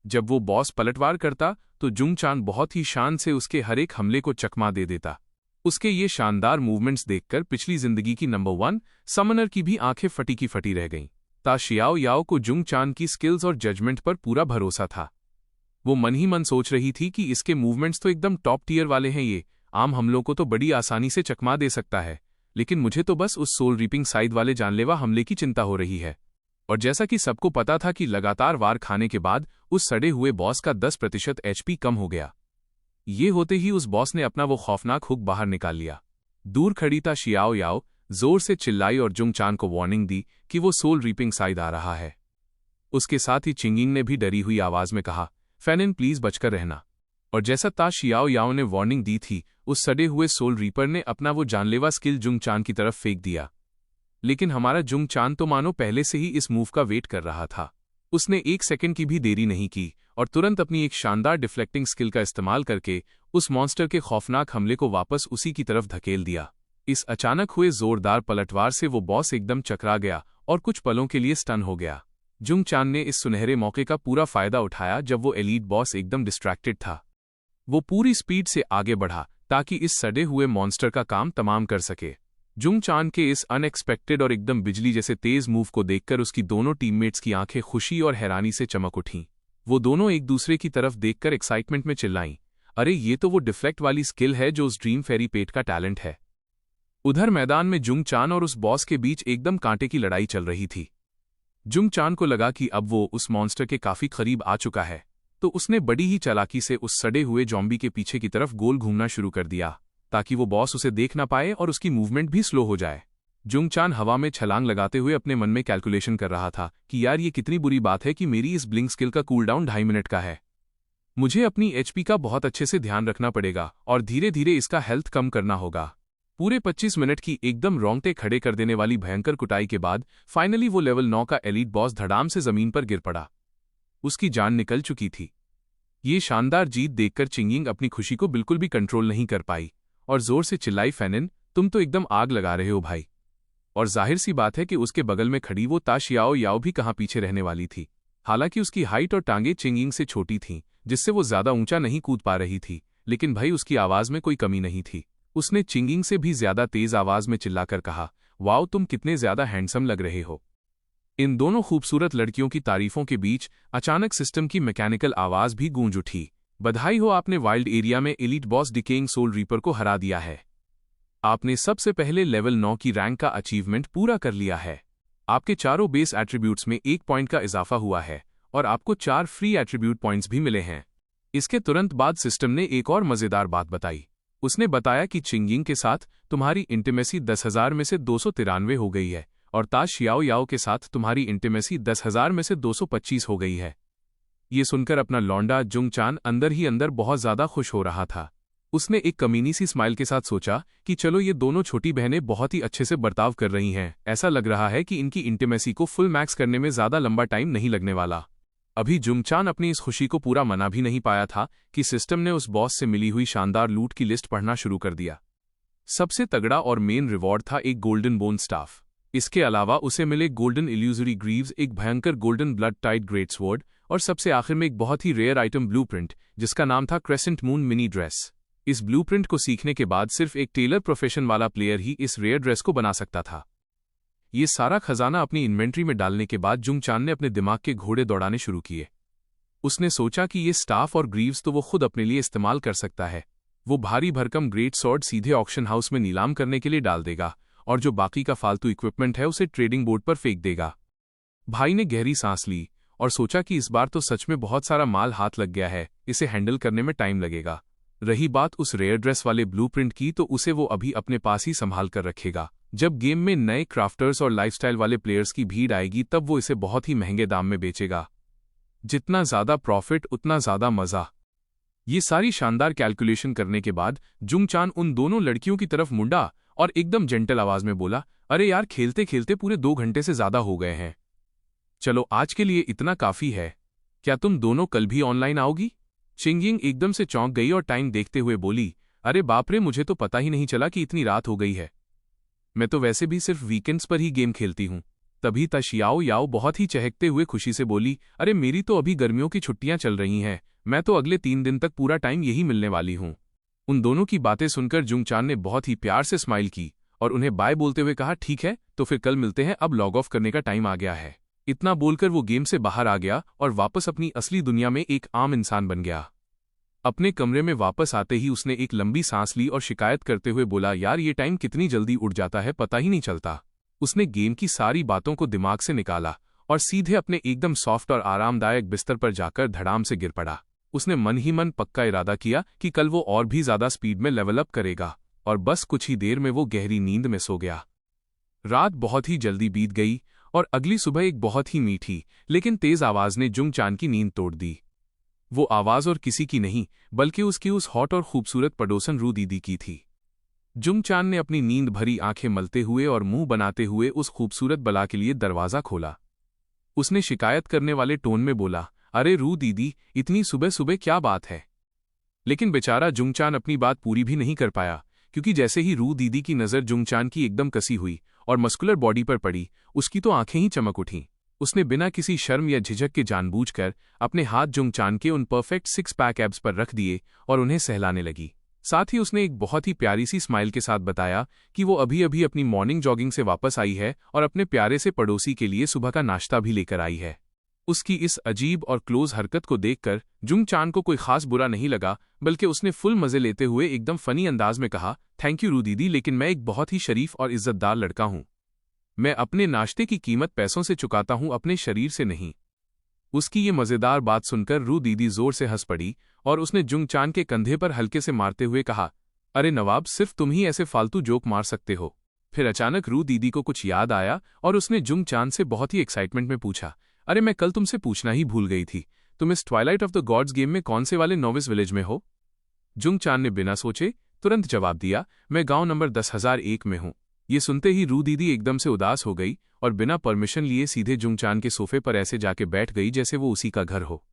जब वो बॉस पलटवार करता तो जुंग चान बहुत ही शान से उसके हर एक हमले को चकमा दे देता। उसके ये शानदार मूवमेंट्स देखकर पिछली जिंदगी की नंबर 1 समनर की भी आंखें फटी की फटी रह गईं। ता शियाओ याओ को जुंग चान की स्किल्स और जजमेंट पर पूरा भरोसा था। वो मन ही मन सोच रही थी कि इसके मूवमेंट्स तो एकदम टॉप टीयर वाले हैं, ये आम हमलों को तो बड़ी आसानी से चकमा दे सकता है, लेकिन मुझे तो बस उस सोल रीपिंग साइड वाले जानलेवा हमले की चिंता हो रही है। और जैसा कि सबको पता था कि लगातार वार खाने के बाद उस सड़े हुए बॉस का 10% HP कम हो गया। ये होते ही उस बॉस ने अपना वो खौफनाक हुक बाहर निकाल लिया। दूर खड़ी ता शियाओ याओ जोर से चिल्लाई और जुंग चान को वार्निंग दी कि वो सोल रीपिंग साइड आ रहा है। उसके साथ ही चिंगिंग ने भी डरी हुई आवाज में कहा, फैनिन प्लीज बचकर रहना। और जैसा ता शियाओ याओ ने वार्निंग दी थी, उस सड़े हुए सोल रीपर ने अपना वो जानलेवा स्किल जुंग चान की तरफ फेंक दिया। लेकिन हमारा जुंग चान तो मानो पहले से ही इस मूव का वेट कर रहा था। उसने 1 सेकंड की भी देरी नहीं की और तुरंत अपनी एक शानदार डिफ्लेक्टिंग स्किल का इस्तेमाल करके उस मॉन्स्टर के खौफनाक हमले को वापस उसी की तरफ धकेल दिया। इस अचानक हुए जोरदार पलटवार से वो बॉस एकदम चकरा गया और कुछ पलों के लिए स्टन हो गया। जुंग चान ने इस सुनहरे मौके का पूरा फायदा उठाया। जब वो एलीट बॉस एकदम डिस्ट्रैक्टेड था, वो पूरी स्पीड से आगे बढ़ा ताकि इस सड़े हुए मॉन्स्टर का काम तमाम कर सके। जुंग चान के इस अनएक्सपेक्टेड और एकदम बिजली जैसे तेज मूव को देखकर उसकी दोनों टीममेट्स की आंखें खुशी और हैरानी से चमक उठीं। वो दोनों एक दूसरे की तरफ देखकर एक्साइटमेंट में चिल्लाईं, अरे ये तो वो डिफ्लेक्ट वाली स्किल है जो उस ड्रीम फेरी पेट का टैलेंट है। उधर मैदान में जुंग चान और उस बॉस के बीच एकदम कांटे की लड़ाई चल रही थी। जुंग चान को लगा कि अब वो उस मॉन्स्टर के काफी करीब आ चुका है, तो उसने बड़ी ही चालाकी से उस सड़े हुए जॉम्बी के पीछे की तरफ गोल घूमना शुरू कर दिया ताकि वो बॉस उसे देख ना पाए और उसकी मूवमेंट भी स्लो हो जाए। जुंग चान हवा में छलांग लगाते हुए अपने मन में कैलकुलेशन कर रहा था कि यार ये कितनी बुरी बात है कि मेरी इस ब्लिंक स्किल का कूलडाउन 2.5 मिनट का है। मुझे अपनी HP का बहुत अच्छे से ध्यान रखना पड़ेगा और धीरे धीरे इसका हेल्थ कम करना होगा। पूरे 25 मिनट की एकदम रोंगटे खड़े कर देने वाली भयंकर कुटाई के बाद फाइनली वो लेवल 9 का एलीट बॉस धड़ाम से जमीन पर गिर पड़ा। उसकी जान निकल चुकी थी। ये शानदार जीत देखकर चिंगिंग अपनी खुशी को बिल्कुल भी कंट्रोल नहीं कर पाई और जोर से चिल्लाई, फैनिन तुम तो एकदम आग लगा रहे हो भाई। और जाहिर सी बात है कि उसके बगल में खड़ी वो ता शियाओ याओ भी कहाँ पीछे रहने वाली थी। हालांकि उसकी हाइट और टांगे चिंगिंग से छोटी थीं, जिससे वो ज्यादा ऊंचा नहीं कूद पा रही थी, लेकिन भाई उसकी आवाज में कोई कमी नहीं थी। उसने चिंगिंग से भी ज्यादा तेज आवाज में चिल्लाकर कहा, वाओ तुम कितने ज्यादा हैंडसम लग रहे हो। इन दोनों खूबसूरत लड़कियों की तारीफों के बीच अचानक सिस्टम की मैकेनिकल आवाज भी गूंज उठी। बधाई हो, आपने वाइल्ड एरिया में elite boss decaying soul reaper को हरा दिया है। आपने सबसे पहले लेवल 9 की रैंक का अचीवमेंट पूरा कर लिया है। आपके चारों बेस एट्रीब्यूट्स में 1 पॉइंट का इजाफा हुआ है और आपको 4 फ्री एट्रीब्यूट पॉइंट्स भी मिले हैं। इसके तुरंत बाद सिस्टम ने एक और मजेदार बात बताई। उसने बताया कि चिंगिंग के साथ तुम्हारी इंटीमेसी 10,000 में से 293 हो गई है और ताज शियाओ याओ के साथ तुम्हारी इंटीमेसी 10,000 में से 225 हो गई है। ये सुनकर अपना लौंडा जुंग चान अंदर ही अंदर बहुत ज्यादा खुश हो रहा था। उसने एक कमीनी सी स्माइल के साथ सोचा कि चलो, ये दोनों छोटी बहनें बहुत ही अच्छे से बर्ताव कर रही हैं। ऐसा लग रहा है कि इनकी इंटीमेसी को फुल मैक्स करने में ज्यादा लंबा टाइम नहीं लगने वाला। अभी जुंगचान अपनी इस खुशी को पूरा मना भी नहीं पाया था कि सिस्टम ने उस बॉस से मिली हुई शानदार लूट की लिस्ट पढ़ना शुरू कर दिया। सबसे तगड़ा और मेन रिवॉर्ड था एक गोल्डन बोन स्टाफ। इसके अलावा उसे मिले गोल्डन इल्यूजरी ग्रीव्स, एक भयंकर golden blood tide great sword और सबसे आखिर में एक बहुत ही रेयर आइटम ब्लूप्रिंट, जिसका नाम था क्रेसेंट मून मिनी ड्रेस। इस ब्लूप्रिंट को सीखने के बाद सिर्फ एक टेलर प्रोफेशन वाला प्लेयर ही इस रेयर ड्रेस को बना सकता था। ये सारा खजाना अपनी इन्वेंट्री में डालने के बाद जुंगचान ने अपने दिमाग के घोड़े दौड़ाने शुरू किए। उसने सोचा कि ये स्टाफ और ग्रीव्स तो वो खुद अपने लिए इस्तेमाल कर सकता है। वो भारी भरकम ग्रेट स्वॉर्ड सीधे ऑक्शन हाउस में नीलाम करने के लिए डाल देगा और जो बाकी का फालतू इक्विपमेंट है उसे ट्रेडिंग बोर्ड पर फेंक देगा। भाई ने गहरी सांस ली और सोचा कि इस बार तो सच में बहुत सारा माल हाथ लग गया है, इसे हैंडल करने में टाइम लगेगा। रही बात उस रेयर ड्रेस वाले ब्लूप्रिंट की, तो उसे वो अभी अपने पास ही संभाल कर रखेगा। जब गेम में नए क्राफ्टर्स और लाइफस्टाइल वाले प्लेयर्स की भीड़ आएगी तब वो इसे बहुत ही महंगे दाम में बेचेगा। जितना ज्यादा प्रॉफिट उतना ज्यादा मजा। ये सारी शानदार कैलकुलेशन करने के बाद जुंगचान उन दोनों लड़कियों की तरफ मुड़ा और एकदम जेंटल आवाज में बोला, अरे यार, खेलते खेलते पूरे 2 घंटे से ज्यादा हो गए हैं। चलो, आज के लिए इतना काफी है। क्या तुम दोनों कल भी ऑनलाइन आओगी? चिंगिंग एकदम से चौंक गई और टाइम देखते हुए बोली, अरे बाप रे, मुझे तो पता ही नहीं चला कि इतनी रात हो गई है। मैं तो वैसे भी सिर्फ वीकेंड्स पर ही गेम खेलती हूँ। तभी ताशियाओ याओ बहुत ही चहकते हुए खुशी से बोली, अरे मेरी तो अभी गर्मियों की छुट्टियां चल रही हैं, मैं तो अगले 3 दिन तक पूरा टाइम यही मिलने वाली हूँ। उन दोनों की बातें सुनकर जुंगचान ने बहुत ही प्यार से स्माइल की और उन्हें बाय बोलते हुए कहा, ठीक है, तो फिर कल मिलते हैं, अब लॉग ऑफ करने का टाइम आ गया है। इतना बोलकर वो गेम से बाहर आ गया और वापस अपनी असली दुनिया में एक आम इंसान बन गया। अपने कमरे में वापस आते ही उसने एक लंबी सांस ली और शिकायत करते हुए बोला, यार, ये टाइम कितनी जल्दी उड़ जाता है, पता ही नहीं चलता। उसने गेम की सारी बातों को दिमाग से निकाला और सीधे अपने एकदम सॉफ्ट और आरामदायक बिस्तर पर जाकर धड़ाम से गिर पड़ा। उसने मन ही मन पक्का इरादा किया कि कल वो और भी ज्यादा स्पीड में लेवल अप करेगा और बस कुछ ही देर में वो गहरी नींद में सो गया। रात बहुत ही जल्दी बीत गई और अगली सुबह एक बहुत ही मीठी लेकिन तेज आवाज ने जुंगचान की नींद तोड़ दी। वो आवाज और किसी की नहीं बल्कि उसकी उस हॉट और खूबसूरत पड़ोसन रू दीदी की थी। जुंगचान ने अपनी नींद भरी आंखें मलते हुए और मुंह बनाते हुए उस खूबसूरत बला के लिए दरवाजा खोला। उसने शिकायत करने वाले टोन में बोला, अरे रू दीदी, इतनी सुबह सुबह क्या बात है? लेकिन बेचारा जुंगचान अपनी बात पूरी भी नहीं कर पाया, क्योंकि जैसे ही रू दीदी की नजर जुंगचान की एकदम कसी हुई और मस्कुलर बॉडी पर पड़ी, उसकी तो आंखें ही चमक उठीं। उसने बिना किसी शर्म या झिझक के जानबूझकर अपने हाथ जुंगचान के उन परफेक्ट 6 पैक एब्स पर रख दिए और उन्हें सहलाने लगी। साथ ही उसने एक बहुत ही प्यारी सी स्माइल के साथ बताया कि वो अभी अभी अपनी मॉर्निंग जॉगिंग से वापस आई है और अपने प्यारे से पड़ोसी के लिए सुबह का नाश्ता भी लेकर आई है। उसकी इस अजीब और क्लोज हरकत को देखकर जुंगचान को कोई खास बुरा नहीं लगा, बल्कि उसने फुल मजे लेते हुए एकदम फनी अंदाज में कहा, थैंक यू रू दीदी, लेकिन मैं एक बहुत ही शरीफ और इज्जतदार लड़का हूँ। मैं अपने नाश्ते की कीमत पैसों से चुकाता हूँ, अपने शरीर से नहीं। उसकी ये मजेदार बात सुनकर रू दीदी जोर से हंस पड़ी और उसने जुंगचान के कंधे पर हल्के से मारते हुए कहा, अरे नवाब, सिर्फ तुम ही ऐसे फालतू जोक मार सकते हो। फिर अचानक रू दीदी को कुछ याद आया और उसने जुंगचान से बहुत ही एक्साइटमेंट में पूछा, अरे मैं कल तुमसे पूछना ही भूल गई थी, तुम इस Twilight of the gods game में कौन से वाले नोविस विलेज में हो? जुंगचान ने बिना सोचे तुरंत जवाब दिया, मैं गांव नंबर 10,001 में हूं। ये सुनते ही रू दीदी एकदम से उदास हो गई और बिना परमिशन लिए सीधे जुंगचान के सोफे पर ऐसे जाके बैठ गई जैसे वो उसी का घर हो।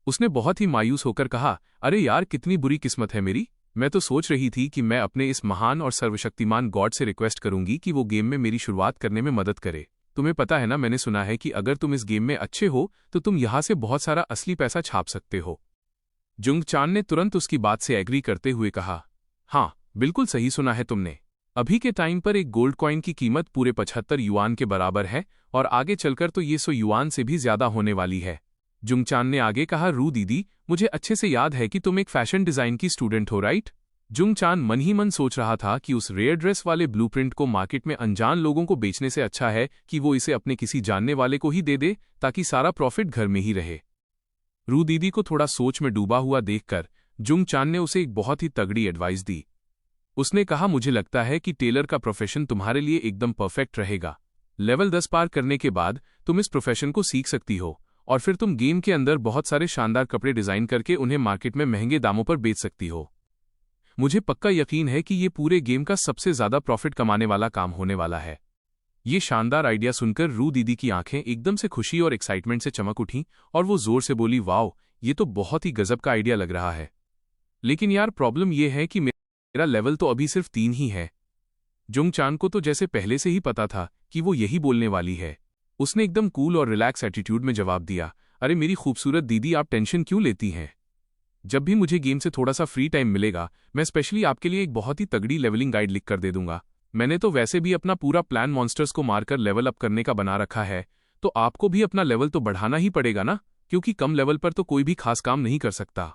उसने बहुत ही मायूस होकर कहा, अरे यार, कितनी बुरी किस्मत है मेरी। मैं तो सोच रही थी कि मैं अपने इस महान और सर्वशक्तिमान गॉड से रिक्वेस्ट करूंगी कि वो गेम में मेरी शुरुआत करने में मदद करे। तुम्हें पता है ना, मैंने सुना है कि अगर तुम इस गेम में अच्छे हो तो तुम यहां से बहुत सारा असली पैसा छाप सकते हो। जुंगचान ने तुरंत उसकी बात से एग्री करते हुए कहा, हाँ, बिल्कुल सही सुना है तुमने। अभी के टाइम पर एक गोल्ड कॉइन की कीमत पूरे 75 युआन के बराबर है और आगे चलकर तो ये 100 युआन से भी ज्यादा होने वाली है। जुंगचान ने आगे कहा, रू दीदी, मुझे अच्छे से याद है कि तुम एक फैशन डिजाइन की स्टूडेंट हो, राइट? जुंगचान मन ही मन सोच रहा था कि उस रेयर ड्रेस वाले ब्लूप्रिंट को मार्केट में अनजान लोगों को बेचने से अच्छा है कि वो इसे अपने किसी जानने वाले को ही दे दे, ताकि सारा प्रॉफिट घर में ही रहे। रू दीदी को थोड़ा सोच में डूबा हुआ देखकर जुंगचान ने उसे एक बहुत ही तगड़ी एडवाइस दी। उसने कहा, मुझे लगता है कि टेलर का प्रोफेशन तुम्हारे लिए एकदम परफेक्ट रहेगा। लेवल 10 पार करने के बाद तुम इस प्रोफेशन को सीख सकती हो और फिर तुम गेम के अंदर बहुत सारे शानदार कपड़े डिजाइन करके उन्हें मार्केट में महंगे दामों पर बेच सकती हो। मुझे पक्का यकीन है कि ये पूरे गेम का सबसे ज्यादा प्रॉफिट कमाने वाला काम होने वाला है। ये शानदार आइडिया सुनकर रू दीदी की आंखें एकदम से खुशी और एक्साइटमेंट से चमक उठीं और वो जोर से बोली, वाओ, ये तो बहुत ही गजब का आइडिया लग रहा है। लेकिन यार, प्रॉब्लम ये है कि मेरा लेवल तो अभी सिर्फ 3 ही है। जुंगचान को तो जैसे पहले से ही पता था कि वो यही बोलने वाली है। उसने एकदम कूल और रिलैक्स एटीट्यूड में जवाब दिया, अरे मेरी खूबसूरत दीदी, आप टेंशन क्यों लेती हैं? जब भी मुझे गेम से थोड़ा सा फ्री टाइम मिलेगा, मैं स्पेशली आपके लिए एक बहुत ही तगड़ी लेवलिंग गाइड लिख कर दे दूंगा। मैंने तो वैसे भी अपना पूरा प्लान मॉन्स्टर्स को मारकर लेवल अप करने का बना रखा है, तो आपको भी अपना लेवल तो बढ़ाना ही पड़ेगा ना, क्योंकि कम लेवल पर तो कोई भी खास काम नहीं कर सकता।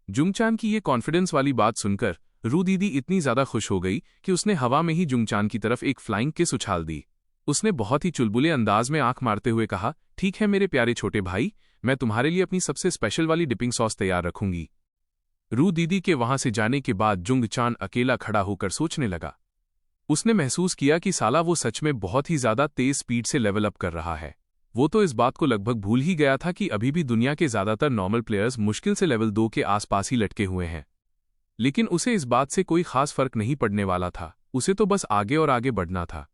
जुंगचान की ये कॉन्फिडेंस वाली बात सुनकर रू दीदी इतनी ज्यादा खुश हो गई कि उसने हवा में ही जुंगचान की तरफ एक फ्लाइंग किस उछाल दी। उसने बहुत ही चुलबुले अंदाज में आंख मारते हुए कहा, ठीक है मेरे प्यारे छोटे भाई, मैं तुम्हारे लिए अपनी सबसे स्पेशल वाली डिपिंग सॉस तैयार रखूंगी। रू दीदी के वहां से जाने के बाद जुंगचान अकेला खड़ा होकर सोचने लगा। उसने महसूस किया कि साला वो सच में बहुत ही ज्यादा तेज स्पीड से लेवल अप कर रहा है। वो तो इस बात को लगभग भूल ही गया था कि अभी भी दुनिया के ज्यादातर नॉर्मल प्लेयर्स मुश्किल से लेवल 2 के आसपास ही लटके हुए हैं। लेकिन उसे इस बात से कोई खास फर्क नहीं पड़ने वाला था, उसे तो बस आगे और आगे बढ़ना था।